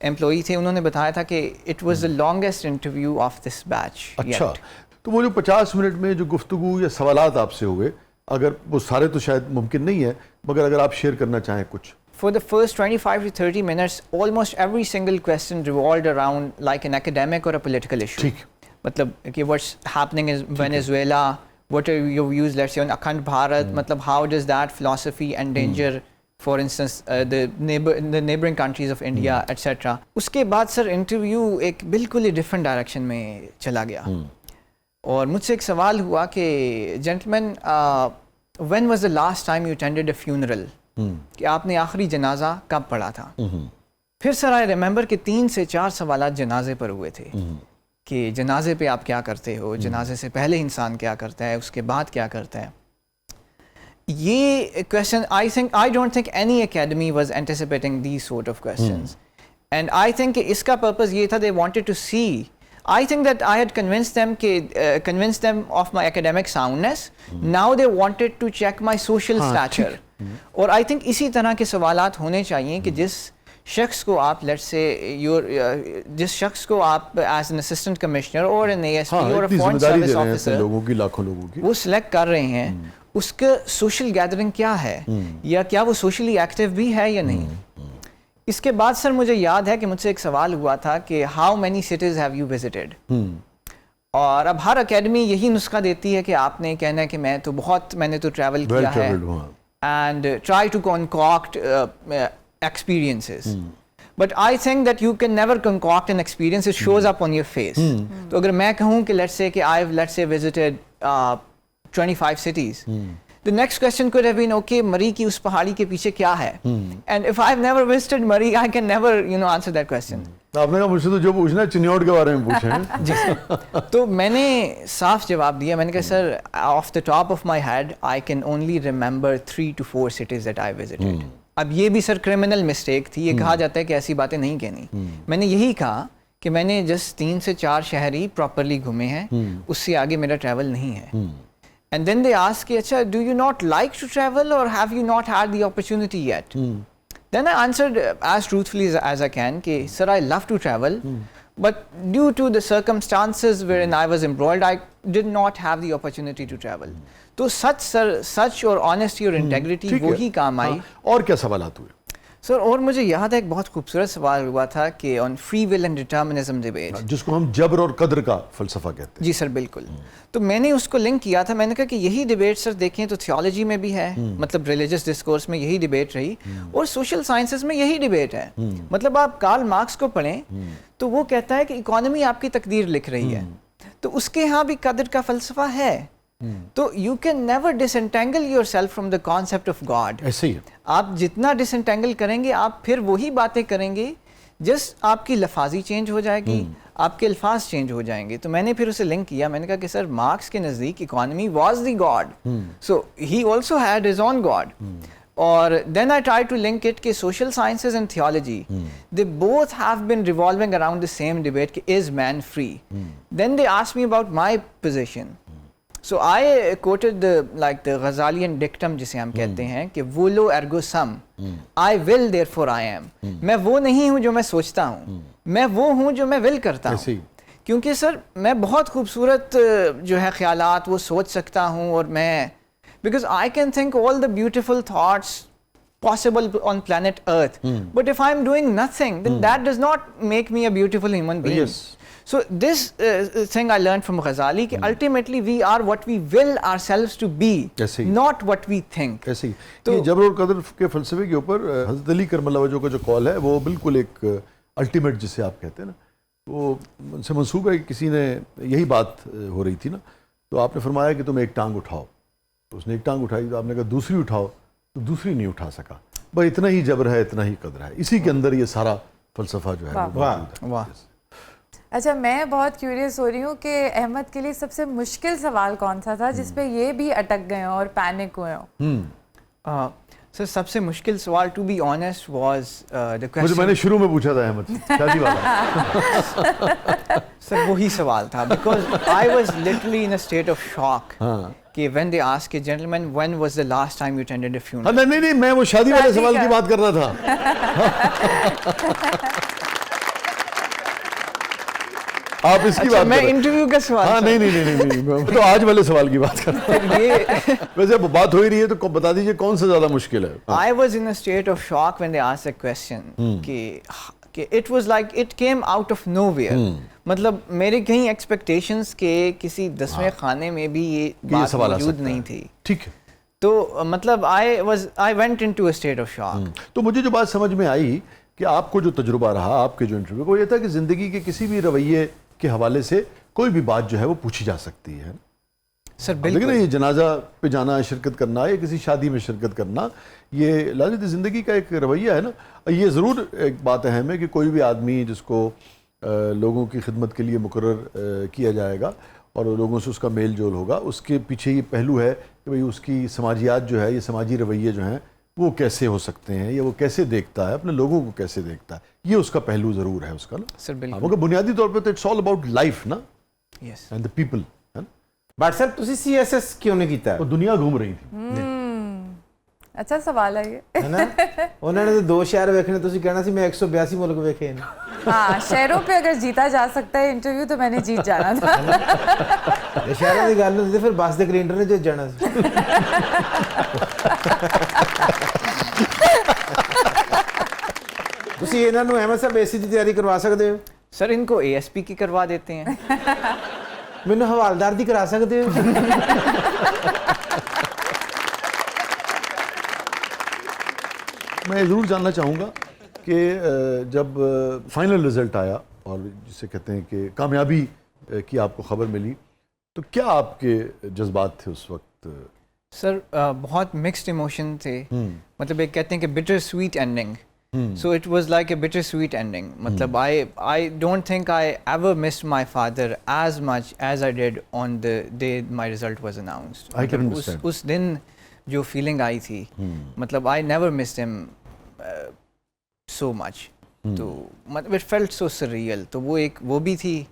امپلائی تھے, انہوں نے بتایا تھا کہ it was the longest interview of this batch. اچھا, تو وہ جو 50 منٹ میں جو گفتگو یا سوالات آپ سے ہوئے, اگر وہ سارے تو شاید ممکن نہیں ہے, مگر اگر آپ شیئر کرنا چاہیں کچھ. For the first 25 to 30 minutes, almost every single question revolved around like an academic or a political issue. ٹھیک. مطلب کہ what's happening in Venezuela, what are your views, let's say, on Akhand Bharat, matlab how does that philosophy endanger, for instance, the neighboring countries of India, etc. اس کے بعد سر interview ایک بالکل ہی different direction میں چلا گیا, اور مجھ سے ایک سوال ہوا کہ gentleman when was the last time you attended a funeral, کہ آپ نے آخری جنازہ کب پڑھا تھا. پھر سر آئی ریمبر کہ 3 سے 4 سوالات جنازے پر ہوئے تھے کہ جنازے پہ آپ کیا کرتے ہو, جنازے سے پہلے انسان کیا کرتا ہے, اس کے بعد کیا کرتا ہے. یہ question I don't think any academy was anticipating these sort of questions. And I think اس کا پرپز یہ تھا, they wanted to see. I think that I had convinced them of my academic soundness. Now they wanted to check my social stature. اور I think اسی طرح کے سوالات ہونے چاہیے کہ جس شخص کو آپ لیٹ سے جس شخص کو آپ ایز این اسسٹنٹ کمشنر اور این اے ایس پی اور فورن سروس آفیسر وہ سلیکٹ کر رہے ہیں, اس کا سوشل گیدرنگ کیا ہے, یا کیا وہ سوشلی ایکٹیو بھی ہے یا نہیں. اس کے بعد سر مجھے یاد ہے کہ مجھ سے ایک سوال ہوا تھا کہ how many cities have you visited, اور اب ہر اکیڈمی یہی نسخہ دیتی ہے کہ آپ نے کہنا ہے کہ میں نے تو ٹریول کیا ہے, and try to concoct experiences. But I think that you can never concoct an experience, it shows up on your face. تو اگر میں کہوں کہ let's say کہ I've visited 25 cities, the next question could have been, okay, مری کی اس پہاڑی کے پیچھے کیا ہے, and if I've never visited Murray, I can never answer that question. آپ نے کہا مجھ سے تو جو پوچھنا ہے چنیوٹ کے بارے میں پوچھیں. جی تو میں نے صاف جواب دیا, میں نے کہا sir off the top of my head I can only remember 3 to 4 cities that I visited. اب یہ بھی سر کرمنل مسٹیک تھی, یہ کہا جاتا ہے کہ ایسی باتیں نہیں کہنی. میں نے یہی کہا کہ میں نے جسٹ 3 سے 4 شہر ہی پراپرلی گھومے ہیں, اس سے آگے میرا ٹریول نہیں ہے. And then they ask, اچھا do you not like to travel or have you not had the opportunity yet? Then I answered as truthfully as I can, کہ sir I love to travel, but due to the circumstances wherein I was embroiled, I did not have the opportunity to travel. تو سچ اور honesty اور integrity وہی کام آئی. اور کیا سوالات ہوئے سر؟ اور مجھے یاد ہے ایک بہت خوبصورت سوال ہوا تھا کہ on free will and determinism debate, جس کو ہم جبر اور قدر کا فلسفہ کہتے ہیں. جی سر بالکل. تو میں نے اس کو لنک کیا تھا, میں نے کہا کہ یہی ڈیبیٹ سر دیکھیں تو تھیولوجی میں بھی ہے, مطلب ریلیجس ڈسکورس میں یہی ڈیبیٹ رہی, اور سوشل سائنسز میں یہی ڈیبیٹ ہے. مطلب آپ کارل مارکس کو پڑھیں تو وہ کہتا ہے کہ اکانومی آپ کی تقدیر لکھ رہی ہے. تو اس کے ہاں بھی قدر کا فلسفہ ہے. تو you can never disentangle yourself from the concept of God. ایسے ہی ہے. آپ جتنا ڈس انٹینگل کریں گے آپ پھر وہی باتیں کریں گے, جسٹ آپ کی لفاظی چینج ہو جائے گی, آپ کے الفاظ چینج ہو جائیں گے. تو میں نے پھر اسے لنک کیا, میں نے کہا کہ سر مارکس کے نزدیک economy was the God, so he also had his own God. اور then I try to link it کہ social sciences and theology they both have been revolving around the same debate کہ is man free. Then they ask me about my position. So I quoted like the Ghazalian dictum جسے ہم کہتے ہیں کہ volo ergo sum, I will therefore I am. میں وہ نہیں ہوں جو میں سوچتا ہوں, میں وہ ہوں جو میں will کرتا ہوں. کیونکہ سر میں بہت خوبصورت جو ہے خیالات وہ سوچ سکتا ہوں, اور میں because I can think all the beautiful thoughts possible on planet Earth, but if I'm doing nothing, then that does not make me a beautiful human being. Yes. So this thing I learned from Ghazali کہ ultimately we are what we will ourselves to be, not what we think. ایسے ہی یہ جبر اور قدر کے فلسفے کے اوپر حضرت علی کرم اللہ وجہہ کا جو قول ہے وہ بالکل ایک الٹیمیٹ جسے آپ کہتے ہیں نا, وہ ان سے منسوب ہے. کسی نے یہی بات ہو رہی تھی نا, تو آپ نے فرمایا کہ تم ایک ٹانگ اٹھاؤ, تو اس نے ایک ٹانگ اٹھائی, تو آپ نے کہا دوسری اٹھاؤ, تو دوسری نہیں اٹھا سکا. بس اتنا ہی جبر ہے, اتنا ہی قدر ہے. اسی کے اندر یہ سارا فلسفہ جو ہے وہ موجود ہے. اچھا, میں بہت کیوریس ہو رہی ہوں کہ احمد کے لیے سب سے مشکل سوال کون سا تھا جس پہ یہ بھی اٹک گئے ہوں اور پینک ہوئے ہوں؟ سر سب سے مشکل سوال to be honest was the question. مجھے میں نے شروع میں پوچھا تھا احمد شادی والا. سر وہی سوال تھا, because I was literally in a state of shock کہ when they ask a gentleman when was the last time you attended a funeral. نہیں میں وہ شادی والے سوال کی بات کر رہا تھا. آپ اس کی بات میں انٹرویو کا سوال. ہاں نہیں تو آج والے سوال کی بات کر رہا ہوں. ویسے بات ہو ہی رہی ہے تو بتا دیجیے کون سا زیادہ مشکل ہے. I was in a state of shock when they asked that question کہ it was like it came out of nowhere. مطلب میرے کہیں ایکسپیکٹیشنز کے کسی 10ویں خانے میں بھی یہ بات موجود نہیں تھی. ٹھیک ہے. تو مطلب I went into a state of shock. تو مجھے جو بات سمجھ میں آئی کہ آپ کو جو تجربہ رہا, آپ کے جو انٹرویو وہ یہ تھا کہ زندگی کے کسی بھی رویے کے حوالے سے کوئی بھی بات جو ہے وہ پوچھی جا سکتی ہے. سر لیکن یہ جنازہ پہ جانا, شرکت کرنا, یا کسی شادی میں شرکت کرنا, یہ لازمی زندگی کا ایک رویہ ہے نا. یہ ضرور ایک بات اہم ہے کہ کوئی بھی آدمی جس کو لوگوں کی خدمت کے لیے مقرر کیا جائے گا اور لوگوں سے اس کا میل جول ہوگا, اس کے پیچھے یہ پہلو ہے کہ بھئی اس کی سماجیات جو ہے, یہ سماجی رویے جو ہیں وہ کیسے ہو سکتے ہیں, یا وہ کیسے دیکھتا ہے, اپنے لوگوں کو کیسے دیکھتا ہے. یہ اس کا پہلو ضرور ہے اس کا نا. سر بالکل. مگر بنیادی طور پہ تو اٹس آل اباؤٹ لائف نا, yes, and the people. But sir تسی سی ایس ایس کیوں نہیں کیتا؟ وہ دنیا گھوم رہی تھی. اچھا سوال ہے یہ, ہے نا. انہوں نے تو 2 شہر ویکھنے, تسی کہنا سی میں 182 ملک ویکھے ہیں. ہاں شہروں پہ اگر جیتا جا سکتا ہے انٹرویو تو میں نے جیت جانا تھا. شہروں کی گل ہوتی پھر بس دے کلینڈر نے جیت جانا سی. تسی انہاں نوں احمد صاحب اے سی دی تیاری کروا سکدے ہو؟ سر ان کو اے ایس پی کی کروا دیتے ہیں. مینوں حوالدار دی کرا سکدے ہو؟ میں ضرور جاننا چاہوں گا کہ جب فائنل رزلٹ آیا اور جسے کہتے ہیں کہ کامیابی کی آپ کو خبر ملی, تو کیا آپ کے جذبات تھے اس وقت؟ سر بہت مکسڈ ایموشن تھے. مطلب ایک کہتے ہیں کہ bittersweet ending. So it was like a bittersweet ending. مطلب I don't think I ever missed my father as much as I did on the day my result was announced. I can understand. اس دن جو feeling آئی تھی, مطلب I never missed him so much. تو مطلب it felt so surreal. تو وہ بھی تھی.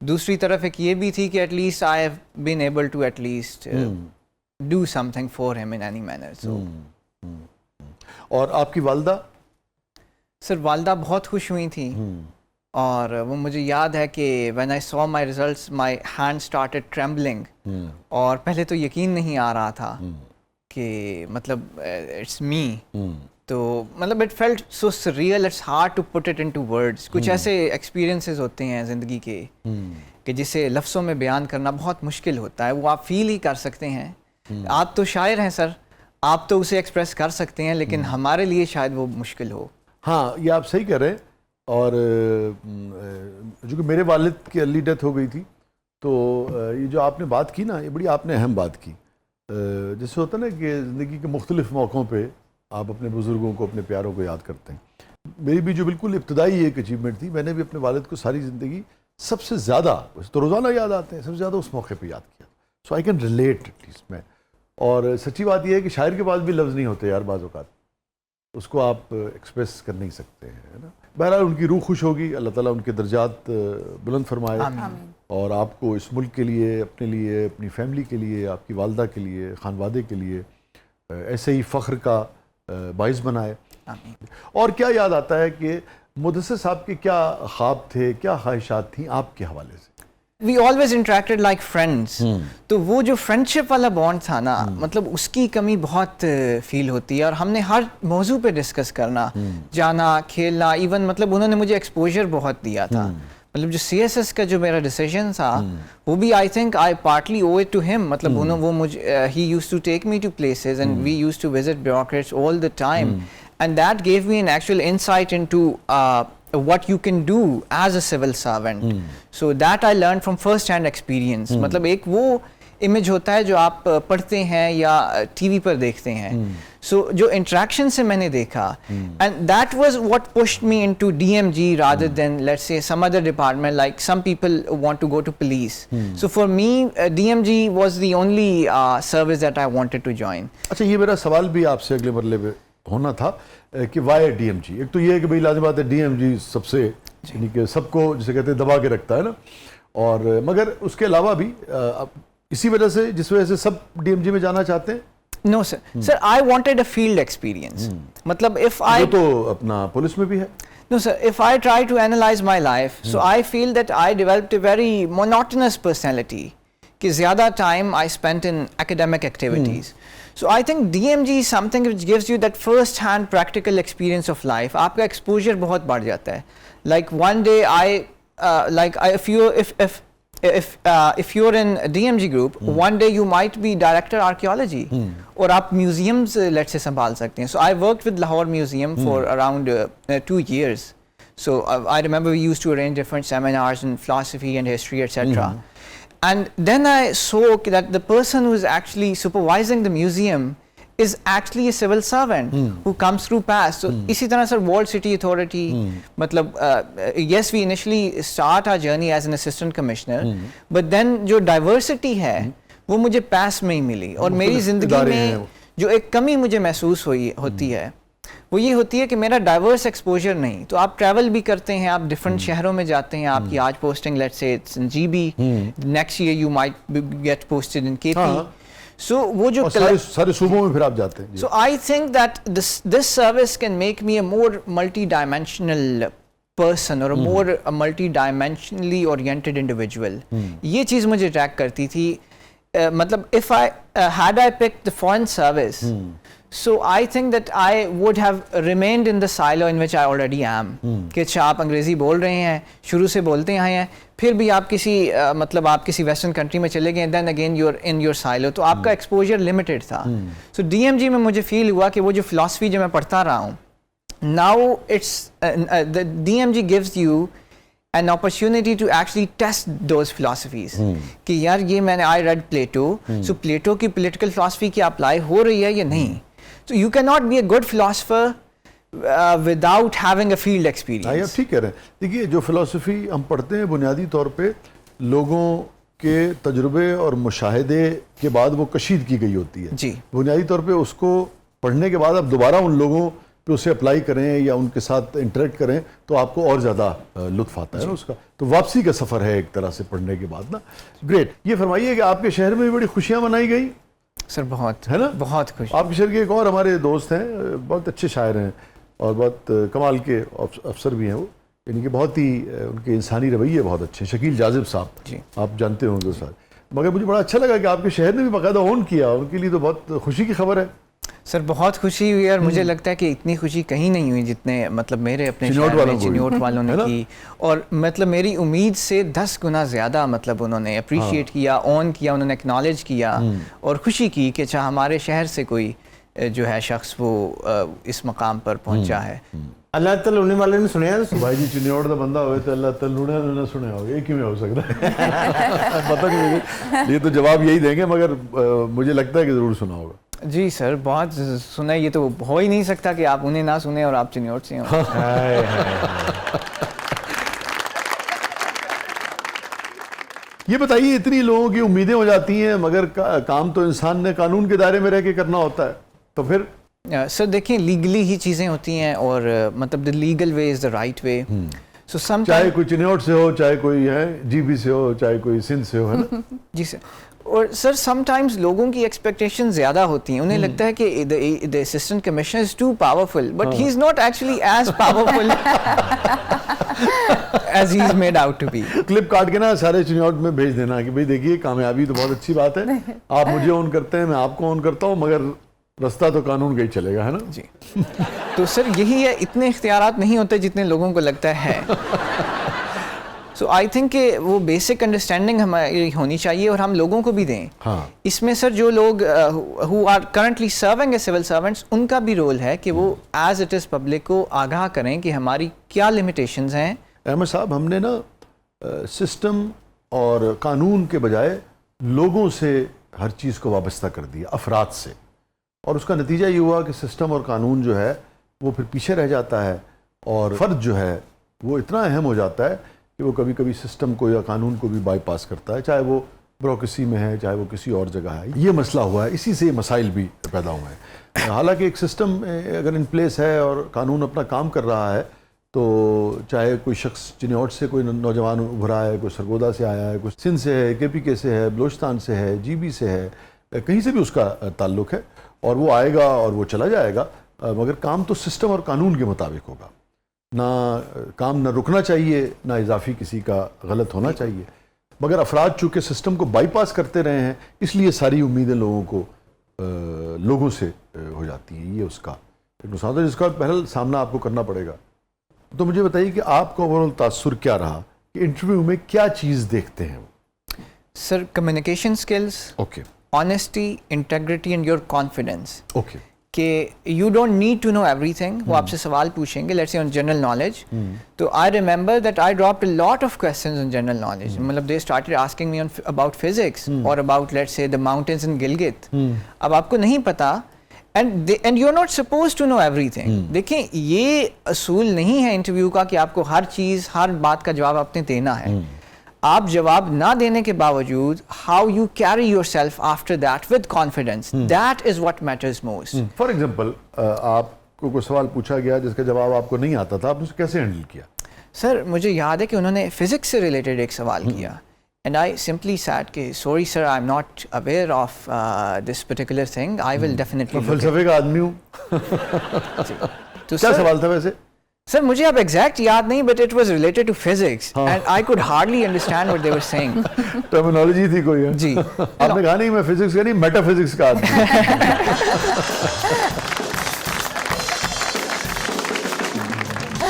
دوسری طرف ایک یہ بھی تھی کہ at least I have been able to at least do something for him in any manner. So اور آپ کی والدہ؟ سر والدہ بہت خوش ہوئی تھیں, اور وہ مجھے یاد ہے کہ when I saw my results my hand started trembling. اور پہلے تو یقین نہیں آ رہا تھا کہ مطلب it's me. تو مطلب it felt so surreal, it's hard to put it into words. کچھ ایسے ایکسپیرینسز ہوتے ہیں زندگی کے کہ جسے لفظوں میں بیان کرنا بہت مشکل ہوتا ہے. وہ آپ فیل ہی کر سکتے ہیں. آپ تو شاعر ہیں سر, آپ تو اسے ایکسپریس کر سکتے ہیں, لیکن ہمارے لیے شاید وہ مشکل ہو. ہاں یہ آپ صحیح کہہ رہے ہیں. اور جو کہ میرے والد کی ارلی ڈیتھ ہو گئی تھی, تو یہ جو آپ نے بات کی نا یہ بڑی آپ نے اہم بات کی. جیسے ہوتا ہے نا کہ زندگی کے مختلف موقعوں پہ آپ اپنے بزرگوں کو اپنے پیاروں کو یاد کرتے ہیں. میری بھی جو بالکل ابتدائی ایک اچیومنٹ تھی, میں نے بھی اپنے والد کو ساری زندگی سب سے زیادہ, تو روزانہ یاد آتے ہیں, سب سے زیادہ اس موقع پہ یاد کیا. So I can relate at least میں. اور سچی بات یہ ہے کہ شاعر کے پاس بھی لفظ نہیں ہوتے یار بعض اوقات, اس کو آپ ایکسپریس کر نہیں سکتے ہیں, ہے نا. بہرحال ان کی روح خوش ہوگی, اللہ تعالیٰ ان کے درجات بلند فرمائے, اور آپ کو اس ملک کے لیے, اپنے لیے, اپنی فیملی کے لیے, آپ کی والدہ کے لیے, خانوادے کے لیے ایسے ہی فخر کا باعث بنائے. اور کیا یاد آتا ہے کہ مدثر صاحب کے کیا خواب تھے, کیا خواہشات تھیں آپ کے حوالے سے؟ We always interacted like friends. تو وہ جو فرینڈشپ والا بانڈ تھا نا, مطلب اس کی کمی بہت فیل ہوتی ہے. اور ہم نے ہر موضوع پہ ڈسکس کرنا, جانا, کھیلنا, ایون مطلب انہوں نے مجھے ایکسپوجر بہت دیا تھا. مطلب جو سی ایس ایس کا جو میرا ڈیسیجن تھا وہ بھی I think I partly owe it to him. مطلب وہ مجھے ہی use to take me to places and we use to visit bureaucrats all the time, and that gave me an actual insight into what you can do as a civil servant. So that I learned from first hand experience. مطلب ایک وہ image ہوتا ہے جو آپ پڑھتے ہیں یا ٹی وی پر دیکھتے ہیں. سو جو انٹریکشن سے میں نے دیکھا, and that was what pushed me into DMG rather than let's say some other department like some people want to go to police. So for me DMG was the only service that I wanted to join. اچھا, یہ میرا سوال بھی آپ سے اگلے مرحلے پہ ہونا تھا کہ وائی ڈی ایم جی. ایک تو یہ ہے کہ بھائی لازم بات ہے ڈی ایم جی سب سے یعنی کہ سب کو جسے کہتے ہیں دبا کے رکھتا ہے نا, اور مگر اس کے علاوہ بھی اسی وجہ سے جس وجہ سے سب ڈی ایم جی میں جانا چاہتے ہیں. No sir. Sir, I wanted a field experience. مطلب if I تو اپنا پولیس میں بھی ہے. No sir, if I try to analyze my life, so I feel that I developed a very monotonous personality. کہ زیادہ time I spent in academic activities. So I think DMG is something which gives you that first hand practical experience of life. آپ کا exposure بہت بڑھ جاتا ہے. Like one day if you're in DMG group, one day you might be director archaeology, اور آپ museums let's say سنبھال سکتے ہیں. So I worked with Lahore Museum for around 2 years. So I remember we used to arrange different seminars in philosophy and history, etc. And then I saw that the person who is actually supervising the museum is actually a civil servant who comes through past. So اسی طرح سر Walled City Authority, مطلب yes we initially start our journey as an assistant commissioner, but then جو diversity ہے وہ مجھے پاس میں ہی ملی. اور میری زندگی میں جو ایک کمی مجھے محسوس ہوتی ہے وہ یہ ہوتی ہے کہ میرا ڈائیورس ایکسپوجر نہیں. تو آپ ٹریول بھی کرتے ہیں, آپ ڈفرینٹ شہروں میں جاتے ہیں, آپ کی آج posting let's say it's in G B, next year you might get posted in K P. سو وہ جو سارے صوبوں میں پھر آپ جاتے ہیں. So I think that this service can make me a more multi dimensional person اور more multi dimensionally oriented individual. یہ چیز مجھے اٹریکٹ کرتی تھی. مطلب if I had I picked the foreign service, so I think that I would have remained in the silo in which I already am. کہ اچھا آپ انگریزی بول رہے ہیں, شروع سے بولتے آئے ہیں, پھر بھی آپ کسی مطلب آپ کسی ویسٹرن کنٹری میں چلے گئے, then again you're in your silo. تو آپ کا ایکسپوجر لمیٹڈ تھا. So DMG میں مجھے فیل ہوا کہ وہ جو فلاسفی جو میں پڑھتا رہا ہوں, now it's the DMG gives you an opportunity to actually test those philosophies. کہ یار یہ میں نے I read Plato, so Plato کی political philosophy کی اپلائی ہو رہی ہے یا نہیں. So you cannot be a good philosopher without having a field experience. آپ ٹھیک کہہ رہے ہیں. دیکھیے جو فلسفی ہم پڑھتے ہیں بنیادی طور پہ لوگوں کے تجربے اور مشاہدے کے بعد وہ کشید کی گئی ہوتی ہے. جی بنیادی طور پہ اس کو پڑھنے کے بعد آپ دوبارہ ان لوگوں پہ اسے اپلائی کریں یا ان کے ساتھ انٹریکٹ کریں تو آپ کو اور زیادہ لطف آتا ہے نا اس کا. تو واپسی کا سفر ہے ایک طرح سے پڑھنے کے بعد نا. گریٹ. یہ فرمائیے کہ آپ کے شہر میں بھی بڑی خوشیاں منائی گئی سر. بہت ہے نا, بہت خوش. آپ کے شہر کے ایک اور ہمارے دوست ہیں, بہت اچھے شاعر ہیں اور بہت کمال کے افسر بھی ہیں وہ, یعنی کہ بہت ہی ان کے انسانی رویے بہت اچھے ہیں. شکیل جاذب صاحب, جی آپ جانتے ہوں گے سر. مگر مجھے بڑا اچھا لگا کہ آپ کے شہر نے بھی باقاعدہ اون کیا, ان کے لیے تو بہت خوشی کی خبر ہے. سر بہت خوشی ہوئی, اور مجھے لگتا ہے کہ اتنی خوشی کہیں نہیں ہوئی جتنے مطلب میرے اپنے چنوٹ والوں نے کی. اور مطلب میری امید سے 10 گنا زیادہ مطلب انہوں نے اپریشیٹ کیا, اون کیا, انہوں نے اکنالج کیا اور خوشی کی کہ اچھا ہمارے شہر سے کوئی جو ہے شخص وہ اس مقام پر پہنچا ہے. اللہ تعالیٰ ہونے والے نے سنیا بھائی جی چنیوڑ کا بندہ ہوئے تو اللہ تعالیٰ نے سنیا ہوگا, ایک ہی میں ہو سکتا ہے. پتہ نہیں مجھے, یہ تو جواب یہی دیں گے مگر مجھے لگتا ہے کہ ضرور سنا ہوگا. جی سر بہت سنا ہے, یہ تو ہو ہی نہیں سکتا کہ آپ انہیں نہ سنیں اور آپ چنیوٹ سے ہوں. یہ بتائیے اتنی لوگوں کی امیدیں ہو جاتی ہیں مگر کام تو انسان نے قانون کے دائرے میں رہ کے کرنا ہوتا ہے, تو پھر سر دیکھیں لیگلی ہی چیزیں ہوتی ہیں اور مطلب the legal way is the right way. سو سم چاہے کوئی چنیوٹ سے ہو, چاہے کوئی ہے جی بی سے ہو, چاہے کوئی سندھ سے ہو, ہے نا. جی سر. اور سر سم ٹائمز لوگوں کی ایکسپیکٹیشن زیادہ ہوتی ہیں, انہیں لگتا ہے کہ the assistant commissioner is too powerful but he is not actually as powerful as he is made out to be. Clip کاٹ کے نا سارے چنیوٹ میں بھیج دینا کہ بھئی دیکھیے کامیابی تو بہت اچھی بات ہے, آپ مجھے آن کرتے ہیں, میں آپ کو آن کرتا ہوں, مگر رستہ تو قانون کا ہی چلے گا, ہے نا. جی تو سر یہی ہے, اتنے اختیارات نہیں ہوتے جتنے لوگوں کو لگتا ہے. سو آئی تھنک کہ وہ بیسک انڈرسٹینڈنگ ہماری ہونی چاہیے اور ہم لوگوں کو بھی دیں. اس میں سر جو لوگ who are currently serving as civil servants, ان کا بھی رول ہے کہ وہ ایز اٹ از پبلک کو آگاہ کریں کہ ہماری کیا لمیٹیشنز ہیں. احمد صاحب, ہم نے نا سسٹم اور قانون کے بجائے لوگوں سے ہر چیز کو وابستہ کر دیا, افراد سے, اور اس کا نتیجہ یہ ہوا کہ سسٹم اور قانون جو ہے وہ پھر پیچھے رہ جاتا ہے, اور فرد جو ہے وہ اتنا اہم ہو جاتا ہے کہ وہ کبھی کبھی سسٹم کو یا قانون کو بھی بائی پاس کرتا ہے, چاہے وہ بیوروکریسی میں ہے, چاہے وہ کسی اور جگہ ہے. یہ مسئلہ ہوا ہے, اسی سے یہ مسائل بھی پیدا ہوئے ہیں. حالانکہ ایک سسٹم اگر ان پلیس ہے اور قانون اپنا کام کر رہا ہے, تو چاہے کوئی شخص چنیوٹ سے کوئی نوجوان ابھرا ہے, کوئی سرگودا سے آیا ہے, کوئی سندھ سے ہے, کے پی کے سے ہے, بلوچستان سے ہے, جی بی سے ہے, کہیں سے بھی اس کا تعلق ہے, اور وہ آئے گا اور وہ چلا جائے گا, مگر کام تو سسٹم اور قانون کے مطابق ہوگا. نہ کام نہ رکنا چاہیے, نہ اضافی کسی کا غلط ہونا چاہیے, مگر افراد چونکہ سسٹم کو بائی پاس کرتے رہے ہیں, اس لیے ساری امیدیں لوگوں سے ہو جاتی ہیں. یہ اس کا ایک نقصان ہے جس کا پہلا سامنا آپ کو کرنا پڑے گا. تو مجھے بتائیے کہ آپ کا اوورآل تاثر کیا رہا, کہ انٹرویو میں کیا چیز دیکھتے ہیں؟ Sir communication skills, okay, honesty, integrity and your confidence. Okay, کہ you don't need to know everything. وہ آپ سے سوال پوچھیں گے let's say on general knowledge, تو I remember that I dropped a lot of questions on general knowledge. مطلب they started asking me about physics اور about let's say the mountains ان گلگت. اب آپ کو نہیں پتا, and you are not suppose to know everything. دیکھیں یہ اصول نہیں ہے انٹرویو کا کہ آپ کو ہر چیز, ہر بات کا جواب آپ نے دینا ہے. آپ جواب نہ دینے کے باوجود how you carry yourself after that with confidence, that is what matters most. For example آپ کو کوئی سوال پوچھا گیا جس کا جواب آپ کو نہیں آتا تھا, آپ نے اسے کیسے ہینڈل کیا؟ سر مجھے یاد ہے کہ انہوں نے فزکس سے ریلیٹڈ ایک سوال کیا, اینڈ آئی سمپلی سیڈ کہ sorry sir I am not aware of this particular thing, I will definitely. فلسفے کا آدمی ہوں. تو کیا سوال تھا ویسے؟ سر مجھے اب ایگزیکٹ یاد نہیں, but it was related to physics and I could hardly understand what they were saying. Terminology تھی کوئی؟ جی. آپ نے کہا نہیں میں فزکس کا نہیں, میٹا فزکس کا آدمی.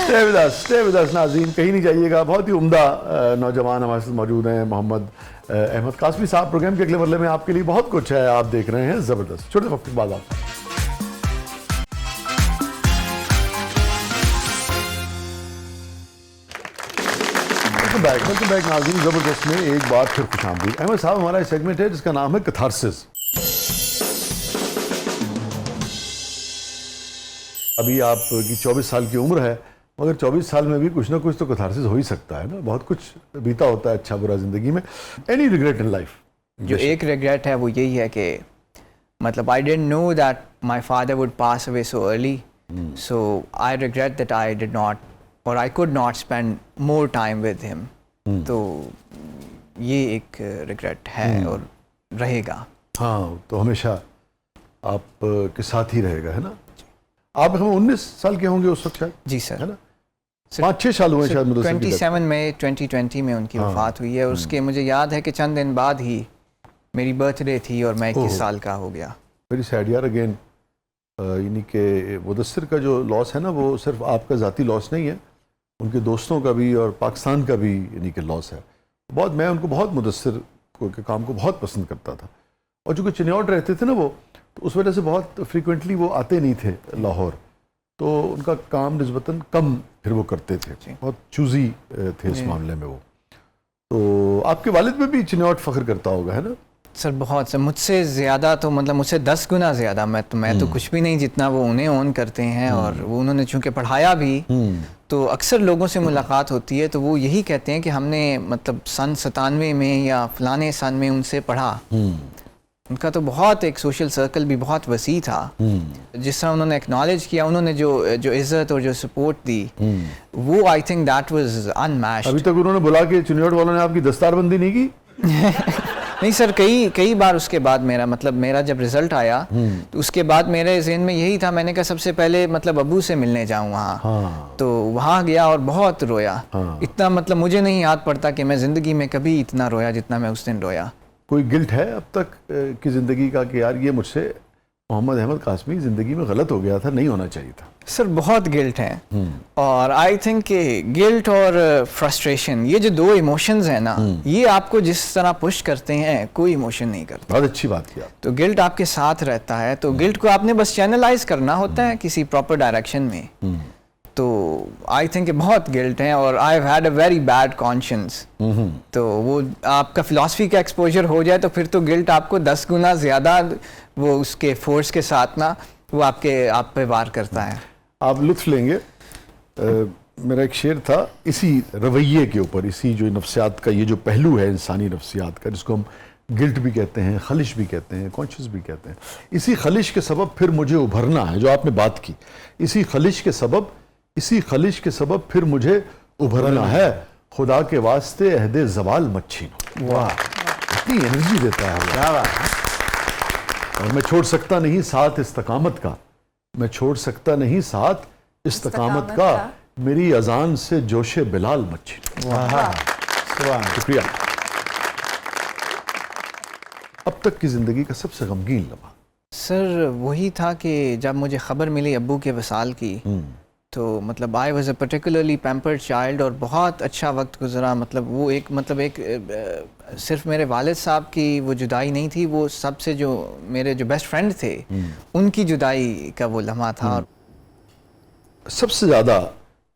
Stay with us ناظرین, کہیں نہیں جائیے گا. بہت ہی عمدہ نوجوان ہمارے ساتھ موجود ہیں, محمد احمد قاسمی صاحب. پروگرام کے اگلے مرحلے میں آپ کے لیے بہت کچھ ہے, آپ دیکھ رہے ہیں زبردست. چھوٹے وقت کے بعد آپ ویلکم بیک ناظرین. زبردست میں ایک بار پھر خوش آمدید. احمد صاحب, ہمارا ایک سیگمنٹ ہے جس کا نام ہے کتھارسس. ابھی آپ کی 24 سال کی عمر ہے, مگر 24 سال میں بھی کچھ نہ کچھ تو کتھارسس ہو ہی سکتا ہے نا. بہت کچھ بیتا ہوتا ہے اچھا برا زندگی میں. Any regret in life? جو ایک ریگریٹ ہے وہ یہی ہے کہ مطلب آئی ڈidn't know that my father would pass away so early. So I regret that I did not or I could not spend more time with him. تو یہ ایک ریگریٹ ہے اور رہے گا. ہاں, تو ہمیشہ آپ کے ساتھ ہی رہے گا, ہے نا. آپ ہم 19 سال کے ہوں گے اس وقت شاید؟ جی سر, ہے نا. 5-6 سال ہوئے شاید. 27 میں 2020 میں ان کی وفات ہوئی ہے. اس کے مجھے یاد ہے کہ چند دن بعد ہی میری برتھ ڈے تھی اور میں 21 سال کا ہو گیا. ویری سیڈ یار. اگین یعنی کہ مدثر کا جو لاس ہے نا, وہ صرف آپ کا ذاتی لاس نہیں ہے, ان کے دوستوں کا بھی اور پاکستان کا بھی یعنی کہ لاس ہے. میں ان کو بہت مدثر کے کام کو بہت پسند کرتا تھا. اور چونکہ چنیوٹ رہتے تھے نا, وہ تو اس وجہ سے بہت فریکوینٹلی وہ آتے نہیں تھے لاہور, تو ان کا کام نسبتاً کم پھر وہ کرتے تھے, بہت چوزی تھے اس معاملے میں وہ. تو آپ کے والد میں بھی چنیوٹ فخر کرتا ہوگا, ہے نا؟ سر بہت سر, مجھ سے زیادہ تو مطلب مجھ سے 10 گنا زیادہ. میں تو کچھ بھی نہیں جتنا وہ انہیں اون کرتے ہیں. اور وہ انہوں نے چونکہ پڑھایا بھی, تو اکثر لوگوں سے ملاقات ہوتی ہے تو وہ یہی کہتے ہیں کہ ہم نے مطلب سن 97 میں یا فلانے سن میں ان سے پڑھا. ان کا تو بہت ایک سوشل سرکل بھی بہت وسیع تھا. جس طرح انہوں نے ایکنالج کیا, انہوں نے جو عزت اور جو سپورٹ دی, وہ آئی تھنک دیٹ واز انمیچڈ. ابھی تک انہوں نے بلا کے چنیوٹ والوں نے آپ کی دستار بندی نہیں کی؟ نہیں سر, کئی بار اس کے بعد میرا جب رزلٹ آیا تو اس کے بعد میرے ذہن میں یہی تھا, میں نے کہا سب سے پہلے مطلب ابو سے ملنے جاؤں وہاں. تو وہاں گیا اور بہت رویا. اتنا مطلب مجھے نہیں یاد پڑتا کہ میں زندگی میں کبھی اتنا رویا جتنا میں اس دن رویا. کوئی گلٹ ہے اب تک کی زندگی کا کہ یار یہ مجھ سے محمد احمد قاسمی زندگی میں غلط ہو گیا تھا, نہیں ہونا چاہیے تھا؟ سر بہت گلٹ ہیں, اور آئی تھنک کہ گلٹ اور فرسٹریشن, یہ جو 2 ایموشنز ہیں نا, یہ آپ کو جس طرح پش کرتے ہیں کوئی ایموشن نہیں کرتا. بہت اچھی بات کیا. تو گلٹ آپ کے ساتھ رہتا ہے, تو گلٹ کو آپ نے بس چینلائز کرنا ہوتا ہے کسی پراپر ڈائریکشن میں. تو آئی تھنک کہ بہت گلٹ ہیں, اور I have had a very bad conscience. تو وہ آپ کا فلاسفی کا ایکسپوجر ہو جائے تو پھر تو گلٹ آپ کو 10 گنا زیادہ وہ اس کے فورس کے ساتھ نا وہ آپ پہ وار کرتا ہے. آپ لطف لیں گے, میرا ایک شعر تھا اسی رویے کے اوپر, اسی جو نفسیات کا یہ جو پہلو ہے انسانی نفسیات کا, جس کو ہم گلٹ بھی کہتے ہیں, خلش بھی کہتے ہیں, کانشیس بھی کہتے ہیں. اسی خلش کے سبب پھر مجھے ابھرنا ہے, جو آپ نے بات کی, اسی خلش کے سبب پھر مجھے ابھرنا ہے, خدا کے واسطے عہد زوال مت چھینو. واہ, اتنی انرجی دیتا ہے وہ. اور میں چھوڑ سکتا نہیں ساتھ استقامت کا, میں چھوڑ سکتا نہیں ساتھ استقامت کا, میری اذان سے جوش بلال مت چھینو. شکریہ. اب تک کی زندگی کا سب سے غمگین لمحہ؟ سر وہی تھا کہ جب مجھے خبر ملی ابو کے وصال کی, تو مطلب I was a particularly pampered child, اور بہت اچھا وقت گزرا. مطلب وہ ایک صرف میرے والد صاحب کی وہ جدائی نہیں تھی, وہ سب سے جو میرے جو بیسٹ فرینڈ تھے ان کی جدائی کا وہ لمحہ تھا. سب سے زیادہ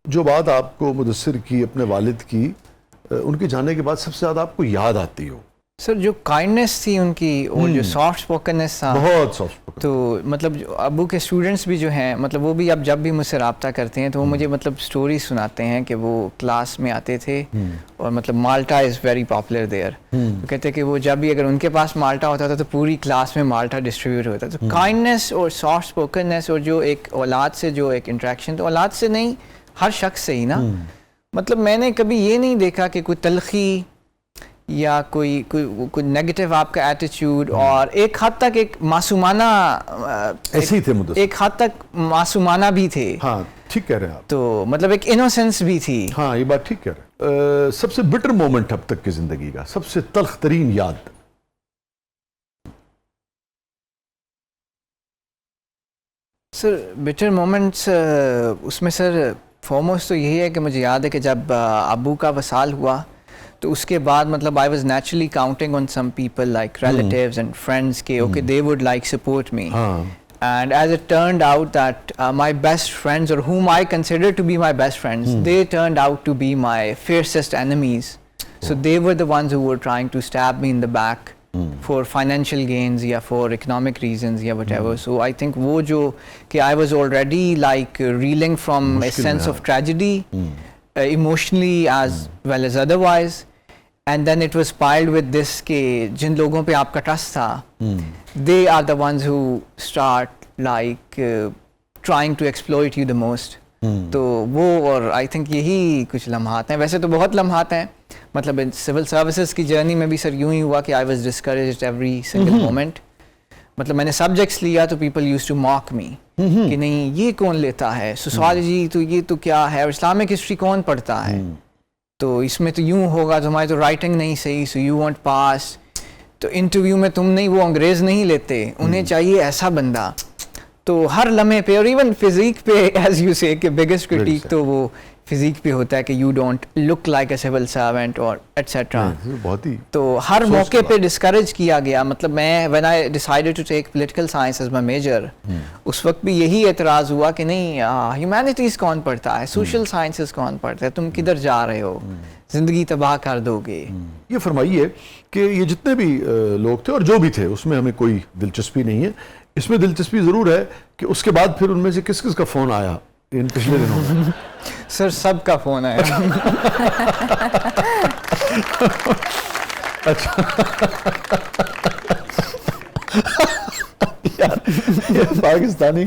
جو بات آپ کو مدثر کی اپنے والد کی, ان کے جانے کے بعد سب سے زیادہ آپ کو یاد آتی ہو؟ سر جو کائنڈنیس تھی ان کی, اور جو سافٹ اسپوکننیس تھا, بہت سافٹ اسپوکن. تو مطلب ابو کے اسٹوڈنٹس بھی جو ہیں, مطلب وہ بھی اب جب بھی مجھ سے رابطہ کرتے ہیں تو وہ مجھے مطلب اسٹوری سناتے ہیں کہ وہ کلاس میں آتے تھے, اور مطلب مالٹا از ویری پاپولر دیئر. تو کہتے ہیں کہ وہ جب بھی اگر ان کے پاس مالٹا ہوتا تھا تو پوری کلاس میں مالٹا ڈسٹریبیوٹ ہوتا. تو کائنڈنیس اور سافٹ اسپوکننیس, اور جو ایک اولاد سے جو ایک انٹریکشن, تو اولاد سے نہیں ہر شخص سے ہی نا, مطلب میں نے کبھی یہ نہیں دیکھا کہ کوئی تلخی یا کوئی نیگیٹو آپ کا ایٹیچیوڈ, اور ایک حد تک ایک معصومانہ, ایسے ہی تھے مدثر, ایک حد تک معصومانہ بھی تھے. ہاں ٹھیک کہہ رہے ہیں آپ, تو مطلب ایک انوسنس بھی تھی. ہاں یہ بات ٹھیک کہہ رہے ہیں. سب سے بٹر مومنٹ اب تک کی زندگی کا, سب سے تلخ ترین یاد؟ سر بٹر مومنٹس اس میں سر فارموسٹ تو یہی ہے کہ مجھے یاد ہے کہ جب ابو کا وصال ہوا تو اس کے بعد مطلب I was naturally counting on some people like relatives and friends کے okay they would like support me. And as it turned out that my best friends, or whom I consider to be my best friends, they turned out to be my fiercest enemies. So they were the ones who were trying to stab me in the back for financial gains یا for economic reasons یا whatever. So I think وہ جو کہ I was already like reeling from a sense of tragedy, emotionally as well as otherwise. And then it was piled with this کہ جن لوگوں پہ آپ کا ٹرسٹ تھا, they are the ones who start like trying to exploit you the most. تو وہ, اور I think یہی کچھ لمحات ہیں. ویسے تو بہت لمحات ہیں, مطلب سول سروسز کی جرنی میں بھی سر یوں ہی ہوا کہ I was discouraged every single moment. مطلب میں نے سبجیکٹس لیا تو people used to mock me کہ نہیں یہ کون لیتا ہے, سوسیالوجی تو یہ تو کیا ہے, اور اسلامک ہسٹری کون پڑھتا ہے, تو اس میں تو یوں ہوگا, تمہاری تو رائٹنگ نہیں صحیح, سو یو وانٹ پاس. تو انٹرویو میں تم نہیں, وہ انگریز نہیں لیتے, انہیں چاہیے ایسا بندہ. تو ہر لمحے پہ, اور ایون فزیک پہ ایز یو سے کہ بگیسٹ کرٹیک تو وہ فزیک پہ ہوتا ہے کہ you don't look like a civil servant اور ایٹسیٹرا. بہت ہی تو ہر موقع پہ ڈسکریج کیا گیا. مطلب میں when I decided to take political science as my major, اس وقت بھی یہی اعتراض ہوا کہ نہیں ہیومینٹیز کون پڑھتا ہے, سوشل سائنسز کون پڑھتا ہے, تم کدھر جا رہے ہو, زندگی تباہ کر دو گے. یہ فرمائیے کہ یہ جتنے بھی لوگ تھے اور جو بھی تھے اس میں ہمیں کوئی دلچسپی نہیں ہے, اس میں دلچسپی ضرور ہے کہ اس کے بعد پھر ان میں سے کس کس کا فون آیا ان پچھلے دنوں میں؟ سر سب کا فون آیا. اچھا یار یہ پاکستانی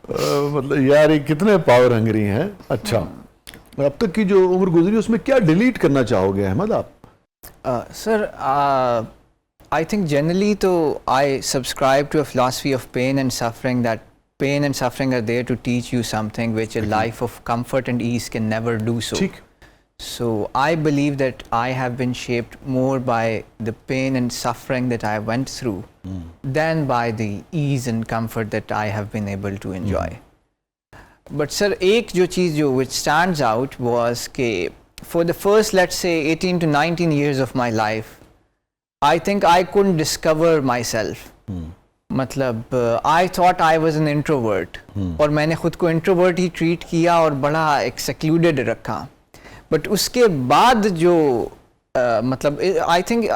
مطلب یار یہ کتنے پاور ہنگری ہیں. اچھا اب تک کی جو عمر گزری اس میں کیا ڈیلیٹ کرنا چاہو گے احمد آپ؟ سر I think generally تو I subscribe to a philosophy of pain and suffering, that pain and suffering are there to teach you something which a life of comfort and ease can never do so. ٹھیک. So I believe that I have been shaped more by the pain and suffering that I went through than by the ease and comfort that I have been able to enjoy. But sir, ایک جو چیز جو which stands out was کہ for the first let's say 18 to 19 years of my life, I think I couldn't discover myself. مطلب I thought I was an introvert, اور میں نے خود کو introvert ہی ٹریٹ کیا اور بڑا ایک secluded رکھا. بٹ اس کے بعد جو مطلب I think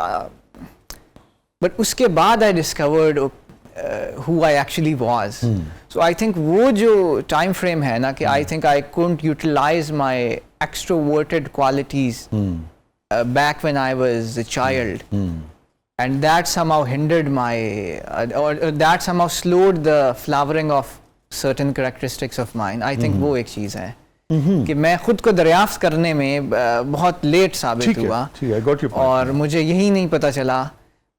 بٹ اس کے بعد I discovered who I actually was. So I think وہ جو ٹائم فریم ہے نا کہ I think I couldn't utilize my extroverted qualities back when I was a child. And that somehow hindered my or that somehow slowed the flowering of certain characteristics of mine. I think وہ ایک چیز ہے کہ میں خود کو دریافت کرنے میں بہت لیٹ ثابت ہوا, اور مجھے یہی نہیں پتہ چلا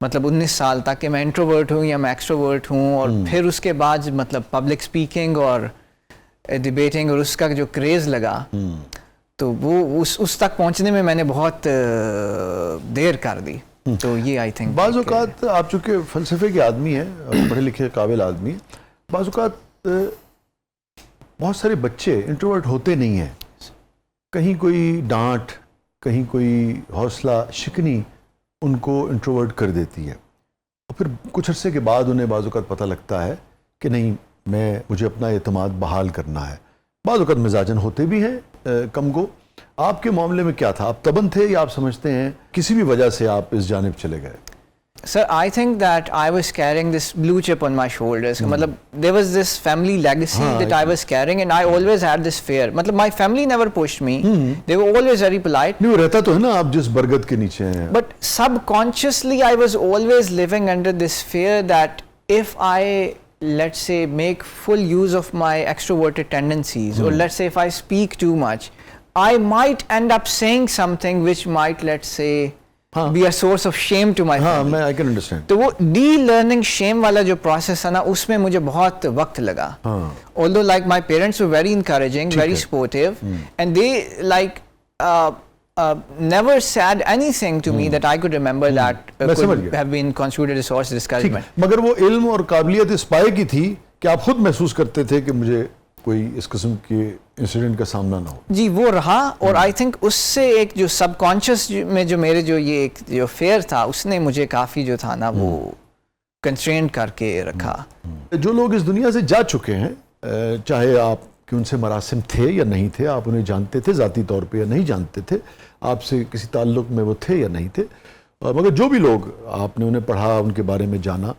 مطلب 19 سال تک کہ میں انٹروورٹ ہوں یا میں ایکسٹروورٹ ہوں. اور پھر اس کے بعد مطلب پبلک اسپیکنگ اور ڈیبیٹنگ اور اس کا جو کریز لگا تو وہ اس تک پہنچنے میں نے بہت دیر کر دی. تو یہ آئی تھنک بعض اوقات آپ چونکہ فلسفے کے آدمی ہیں, پڑھے لکھے قابل آدمی ہیں, بعض اوقات بہت سارے بچے انٹروورٹ ہوتے نہیں ہیں, کہیں کوئی ڈانٹ کہیں کوئی حوصلہ شکنی ان کو انٹروورٹ کر دیتی ہے, اور پھر کچھ عرصے کے بعد انہیں بعض اوقات پتہ لگتا ہے کہ نہیں مجھے اپنا اعتماد بحال کرنا ہے. بعض اوقات مزاجن ہوتے بھی ہیں کم گو. آپ کے معاملے میں کیا تھا؟ آپ تبن تھے یا آپ سمجھتے ہیں کسی بھی وجہ سے آپ اس جانب چلے گئے؟ Sir, I think that I was carrying this blue chip on my shoulders. مطلب there was this family legacy that I was carrying, and I always had this fear. مطلب my family never pushed me. They were always very polite. نہیں, وہ رہتا تو ہے نا آپ جس برگد کے نیچے ہیں. But subconsciously I was always living under this fear that if I, let's say, make full use of my extroverted tendencies, or let's say if I speak too much, I might end up saying something which might, let's say, be a source of shame to my family. I can understand. تو وہ de-learning shame والا جو process ہے نا, اس میں مجھے بہت وقت لگا. Although like my parents were very encouraging, very supportive, and they like never said anything to me that I could remember that could have been considered a source of discouragement. مگر وہ علم اور قابلیت اس پائے کی تھی کہ آپ خود محسوس کرتے تھے کہ مجھے کوئی اس قسم کے انسیڈنٹ کا سامنا نہ ہو. جی وہ رہا, اور آئی تھنک اس سے ایک جو سب کانشیس میں جو میرے جو یہ ایک جو فیئر تھا اس نے مجھے کافی جو تھا نا وہ کنسٹرینٹ کر کے رکھا. جو لوگ اس دنیا سے جا چکے ہیں, چاہے آپ کے ان سے مراسم تھے یا نہیں تھے, آپ انہیں جانتے تھے ذاتی طور پہ یا نہیں جانتے تھے, آپ سے کسی تعلق میں وہ تھے یا نہیں تھے, مگر جو بھی لوگ آپ نے انہیں پڑھا, ان کے بارے میں جانا,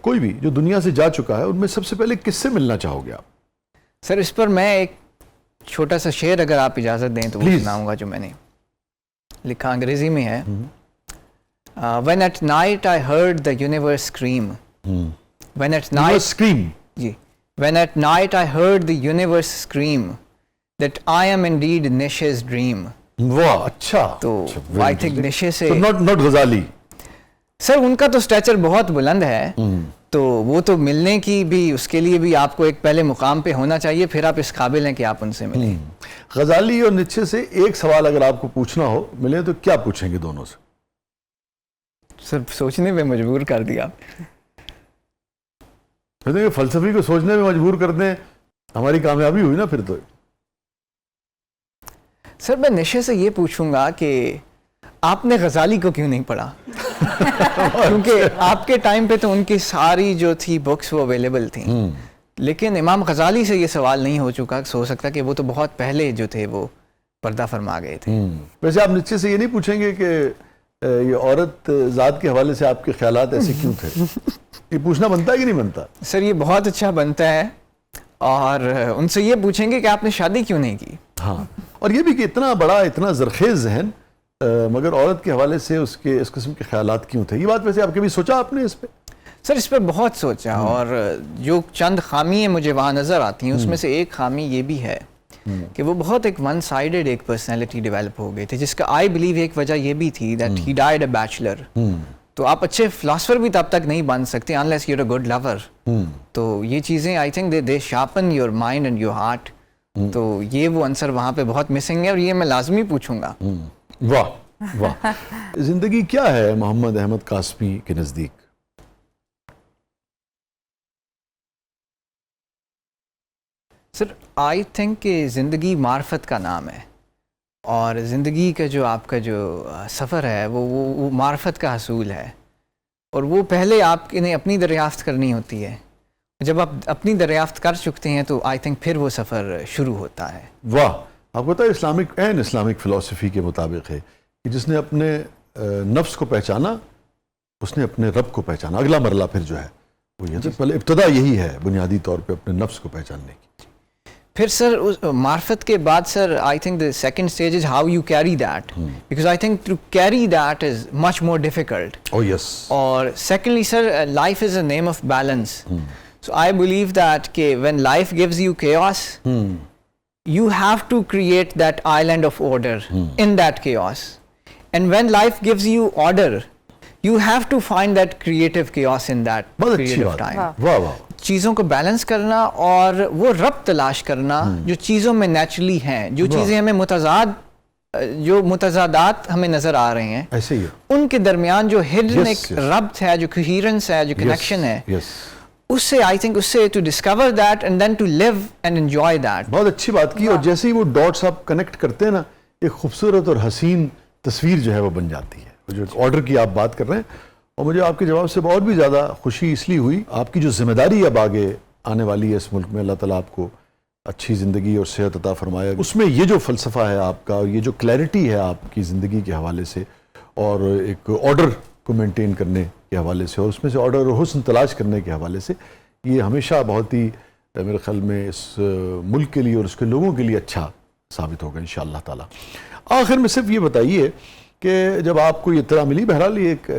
کوئی بھی جو دنیا سے جا چکا ہے ان میں سب سے پہلے کس سے ملنا چاہو گے آپ؟ سر اس پر میں ایک چھوٹا سا شعر اگر آپ اجازت دیں تو وہ سناؤں گا جو میں نے لکھا, انگریزی میں ہے. When at night I heard the universe scream. When at night scream. G When at night I heard the universe scream that I am indeed Nietzsche's dream. واہ اچھا. تو I think Nietzsche سے not غزالی. سر ان کا تو Stitcher بہت بلند ہے, تو وہ تو ملنے کی بھی اس کے لیے بھی آپ کو ایک پہلے مقام پہ ہونا چاہیے, پھر آپ اس قابل ہیں کہ آپ ان سے ملیں. غزالی اور نیچے سے ایک سوال اگر آپ کو پوچھنا ہو ملے تو کیا پوچھیں گے دونوں سے؟ سر سوچنے پہ مجبور کر دیا. فلسفی کو سوچنے میں مجبور کر دیں, ہماری کامیابی ہوئی نا پھر تو. سر میں نشے سے یہ پوچھوں گا کہ آپ نے غزالی کو کیوں نہیں پڑھا؟ کیونکہ آپ کے ٹائم پہ تو ان کی ساری جو تھی بکس وہ اویلیبل تھیں، لیکن امام غزالی سے یہ سوال نہیں ہو سکتا کہ وہ تو بہت پہلے جو تھے وہ پردہ فرما گئے تھے. ویسے آپ نیچے سے یہ نہیں پوچھیں گے کہ یہ عورت ذات کے حوالے سے آپ کے خیالات ایسے کیوں تھے؟ یہ پوچھنا بنتا ہے کہ نہیں بنتا؟ سر یہ بہت اچھا بنتا ہے، اور ان سے یہ پوچھیں گے کہ آپ نے شادی کیوں نہیں کی. ہاں، اور یہ بھی کہ اتنا بڑا اتنا زرخیز ذہن مگر عورت کے حوالے سے اس قسم کے خیالات کیوں تھے؟ یہ بات ویسے آپ کبھی سوچا آپ نے اس پہ؟ سر اس پہ بہت سوچا، اور جو چند خامیاں مجھے وہاں نظر آتی ہیں اس میں سے ایک خامی یہ بھی ہے کہ وہ بہت ایک ون سائیڈڈ ایک پرسنالٹی ڈیولپ ہو گئی تھی، جس کا آئی بلیو ایک وجہ یہ بھی تھی that he died a bachelor. تو آپ اچھے فلاسفر بھی تب تک نہیں بن سکتے unless you're a good lover. تو یہ چیزیں I think they sharpen your mind and your heart. تو یہ وہ عنصر وہاں پہ بہت مسنگ ہے، اور یہ میں لازمی پوچھوں گا. واہ واہ. زندگی کیا ہے محمد احمد قاسمی کے نزدیک؟ سر آئی تھنک کہ زندگی معرفت کا نام ہے، اور زندگی کا جو آپ کا جو سفر ہے وہ معرفت کا حصول ہے، اور وہ پہلے آپ نے اپنی دریافت کرنی ہوتی ہے. جب آپ اپنی دریافت کر چکتے ہیں تو آئی تھنک پھر وہ سفر شروع ہوتا ہے. واہ. آپ کو پتہ ہے اسلامک فلسفی کے مطابق ہے کہ جس نے اپنے نفس کو پہچانا اس نے اپنے رب کو پہچانا. اگلا مرحلہ پھر جو ہے وہ یہ پہلے ابتدا یہی ہے بنیادی طور پہ اپنے نفس کو پہچاننے کی. پھر سر معرفت کے بعد sir I think the second stage is how you carry that, because I think to carry that is much more difficult. Oh yes. اور secondly sir life is a name of balance. So I believe that کہ when life gives you chaos, you have to create that island of order in that chaos. And when life gives you order, you have to find that creative chaos in that period of time. واہ واہ. چیزوں کو balance کرنا اور وہ ربط تلاش کرنا جو چیزوں میں نیچرلی ہیں، جو چیزیں ہمیں جو متضادات ہمیں نظر آ رہے ہیں، ایسے ہی ان کے درمیان جو ہڈن ایک ربط ہے، جو کوہیرنس ہے، جو کنیکشن ہے، اس سے آئی تھنک اس سے to discover that and then to live and enjoy that. بہت اچھی بات کی. اور جیسے ہی وہ ڈاٹس آپ کنیکٹ کرتے ہیں نا، ایک خوبصورت اور حسین تصویر جو ہے وہ بن جاتی ہے. جو آرڈر کی آپ بات کر رہے ہیں، اور مجھے آپ کے جواب سے اور بھی زیادہ خوشی اس لیے ہوئی. آپ کی جو ذمہ داری اب آگے آنے والی ہے اس ملک میں، اللہ تعالیٰ آپ کو اچھی زندگی اور صحت عطا فرمائے. اس میں یہ جو فلسفہ ہے آپ کا، اور یہ جو کلیئرٹی ہے آپ کی زندگی کے حوالے سے، اور ایک آرڈر کو مینٹین کرنے کے حوالے سے، اور اس میں سے آرڈر اور حسن تلاش کرنے کے حوالے سے، یہ ہمیشہ بہت ہی میرے خیال میں اس ملک کے لیے اور اس کے لوگوں کے لیے اچھا ثابت ہوگا انشاءاللہ تعالیٰ. آخر میں صرف یہ بتائیے کہ جب آپ کو یہ اطلاع ملی، بہرحال یہ ایک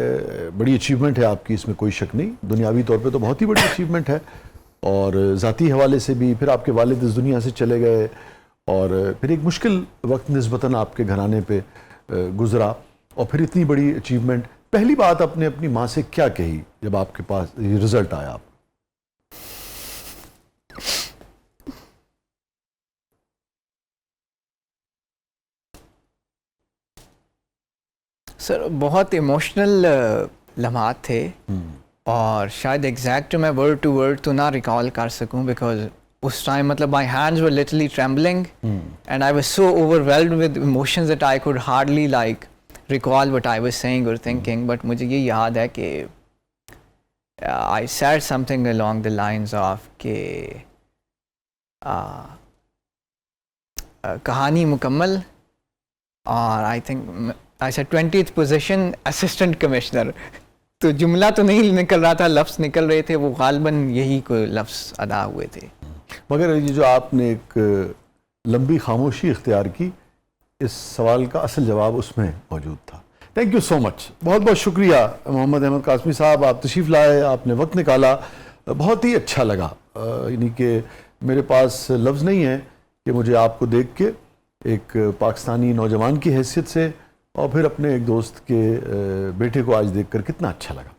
بڑی اچیومنٹ ہے آپ کی، اس میں کوئی شک نہیں، دنیاوی طور پہ تو بہت ہی بڑی اچیومنٹ ہے، اور ذاتی حوالے سے بھی. پھر آپ کے والد اس دنیا سے چلے گئے، اور پھر ایک مشکل وقت نسبتاً آپ کے گھرانے پہ گزرا، اور پھر اتنی بڑی اچیومنٹ. پہلی بات آپ نے اپنی ماں سے کیا کہی جب آپ کے پاس یہ رزلٹ آیا؟ آپ سر بہت ایموشنل لمحات تھے، اور شاید ایگزیکٹ میں ورڈ ٹو ورڈ تو نہ ریکال کر سکوں، بیکاز اس ٹائم مطلب my hands were literally trembling and I was so overwhelmed with emotions that I could hardly like recall what I was seeing or thinking. But مجھے یہ یاد ہے کہ I said something along the lines of کہ کہانی مکمل، اور I think I said 20th position assistant commissioner. تو جملہ تو نہیں نکل رہا تھا، لفظ نکل رہے تھے، وہ غالباً یہی کوئی لفظ ادا ہوئے تھے. مگر یہ جو آپ نے ایک لمبی خاموشی اختیار کی، اس سوال کا اصل جواب اس میں موجود تھا. Thank you so much. بہت بہت شکریہ محمد احمد قاسمی صاحب، آپ تشریف لائے، آپ نے وقت نکالا، بہت ہی اچھا لگا. یعنی کہ میرے پاس لفظ نہیں ہے کہ مجھے آپ کو دیکھ کے ایک پاکستانی نوجوان کی حیثیت سے، اور پھر اپنے ایک دوست کے بیٹے کو آج دیکھ کر کتنا اچھا لگا.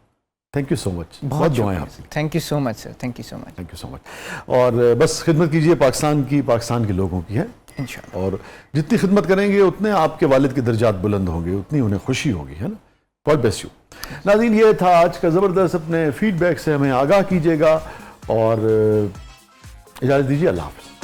Thank you so much. بہت دعائیں آپ کی. Thank you so much sir. Thank you so much. Thank you so much. اور بس خدمت کیجیے پاکستان کے لوگوں کی ہے انشاءاللہ، اور جتنی خدمت کریں گے اتنے آپ کے والد کے درجات بلند ہوں گے، اتنی انہیں خوشی ہوگی، ہے نا. God bless you. ناظرین، یہ تھا آج کا زبردست. اپنے فیڈ بیک سے ہمیں آگاہ کیجیے گا، اور اجازت دیجیے. اللہ حافظ.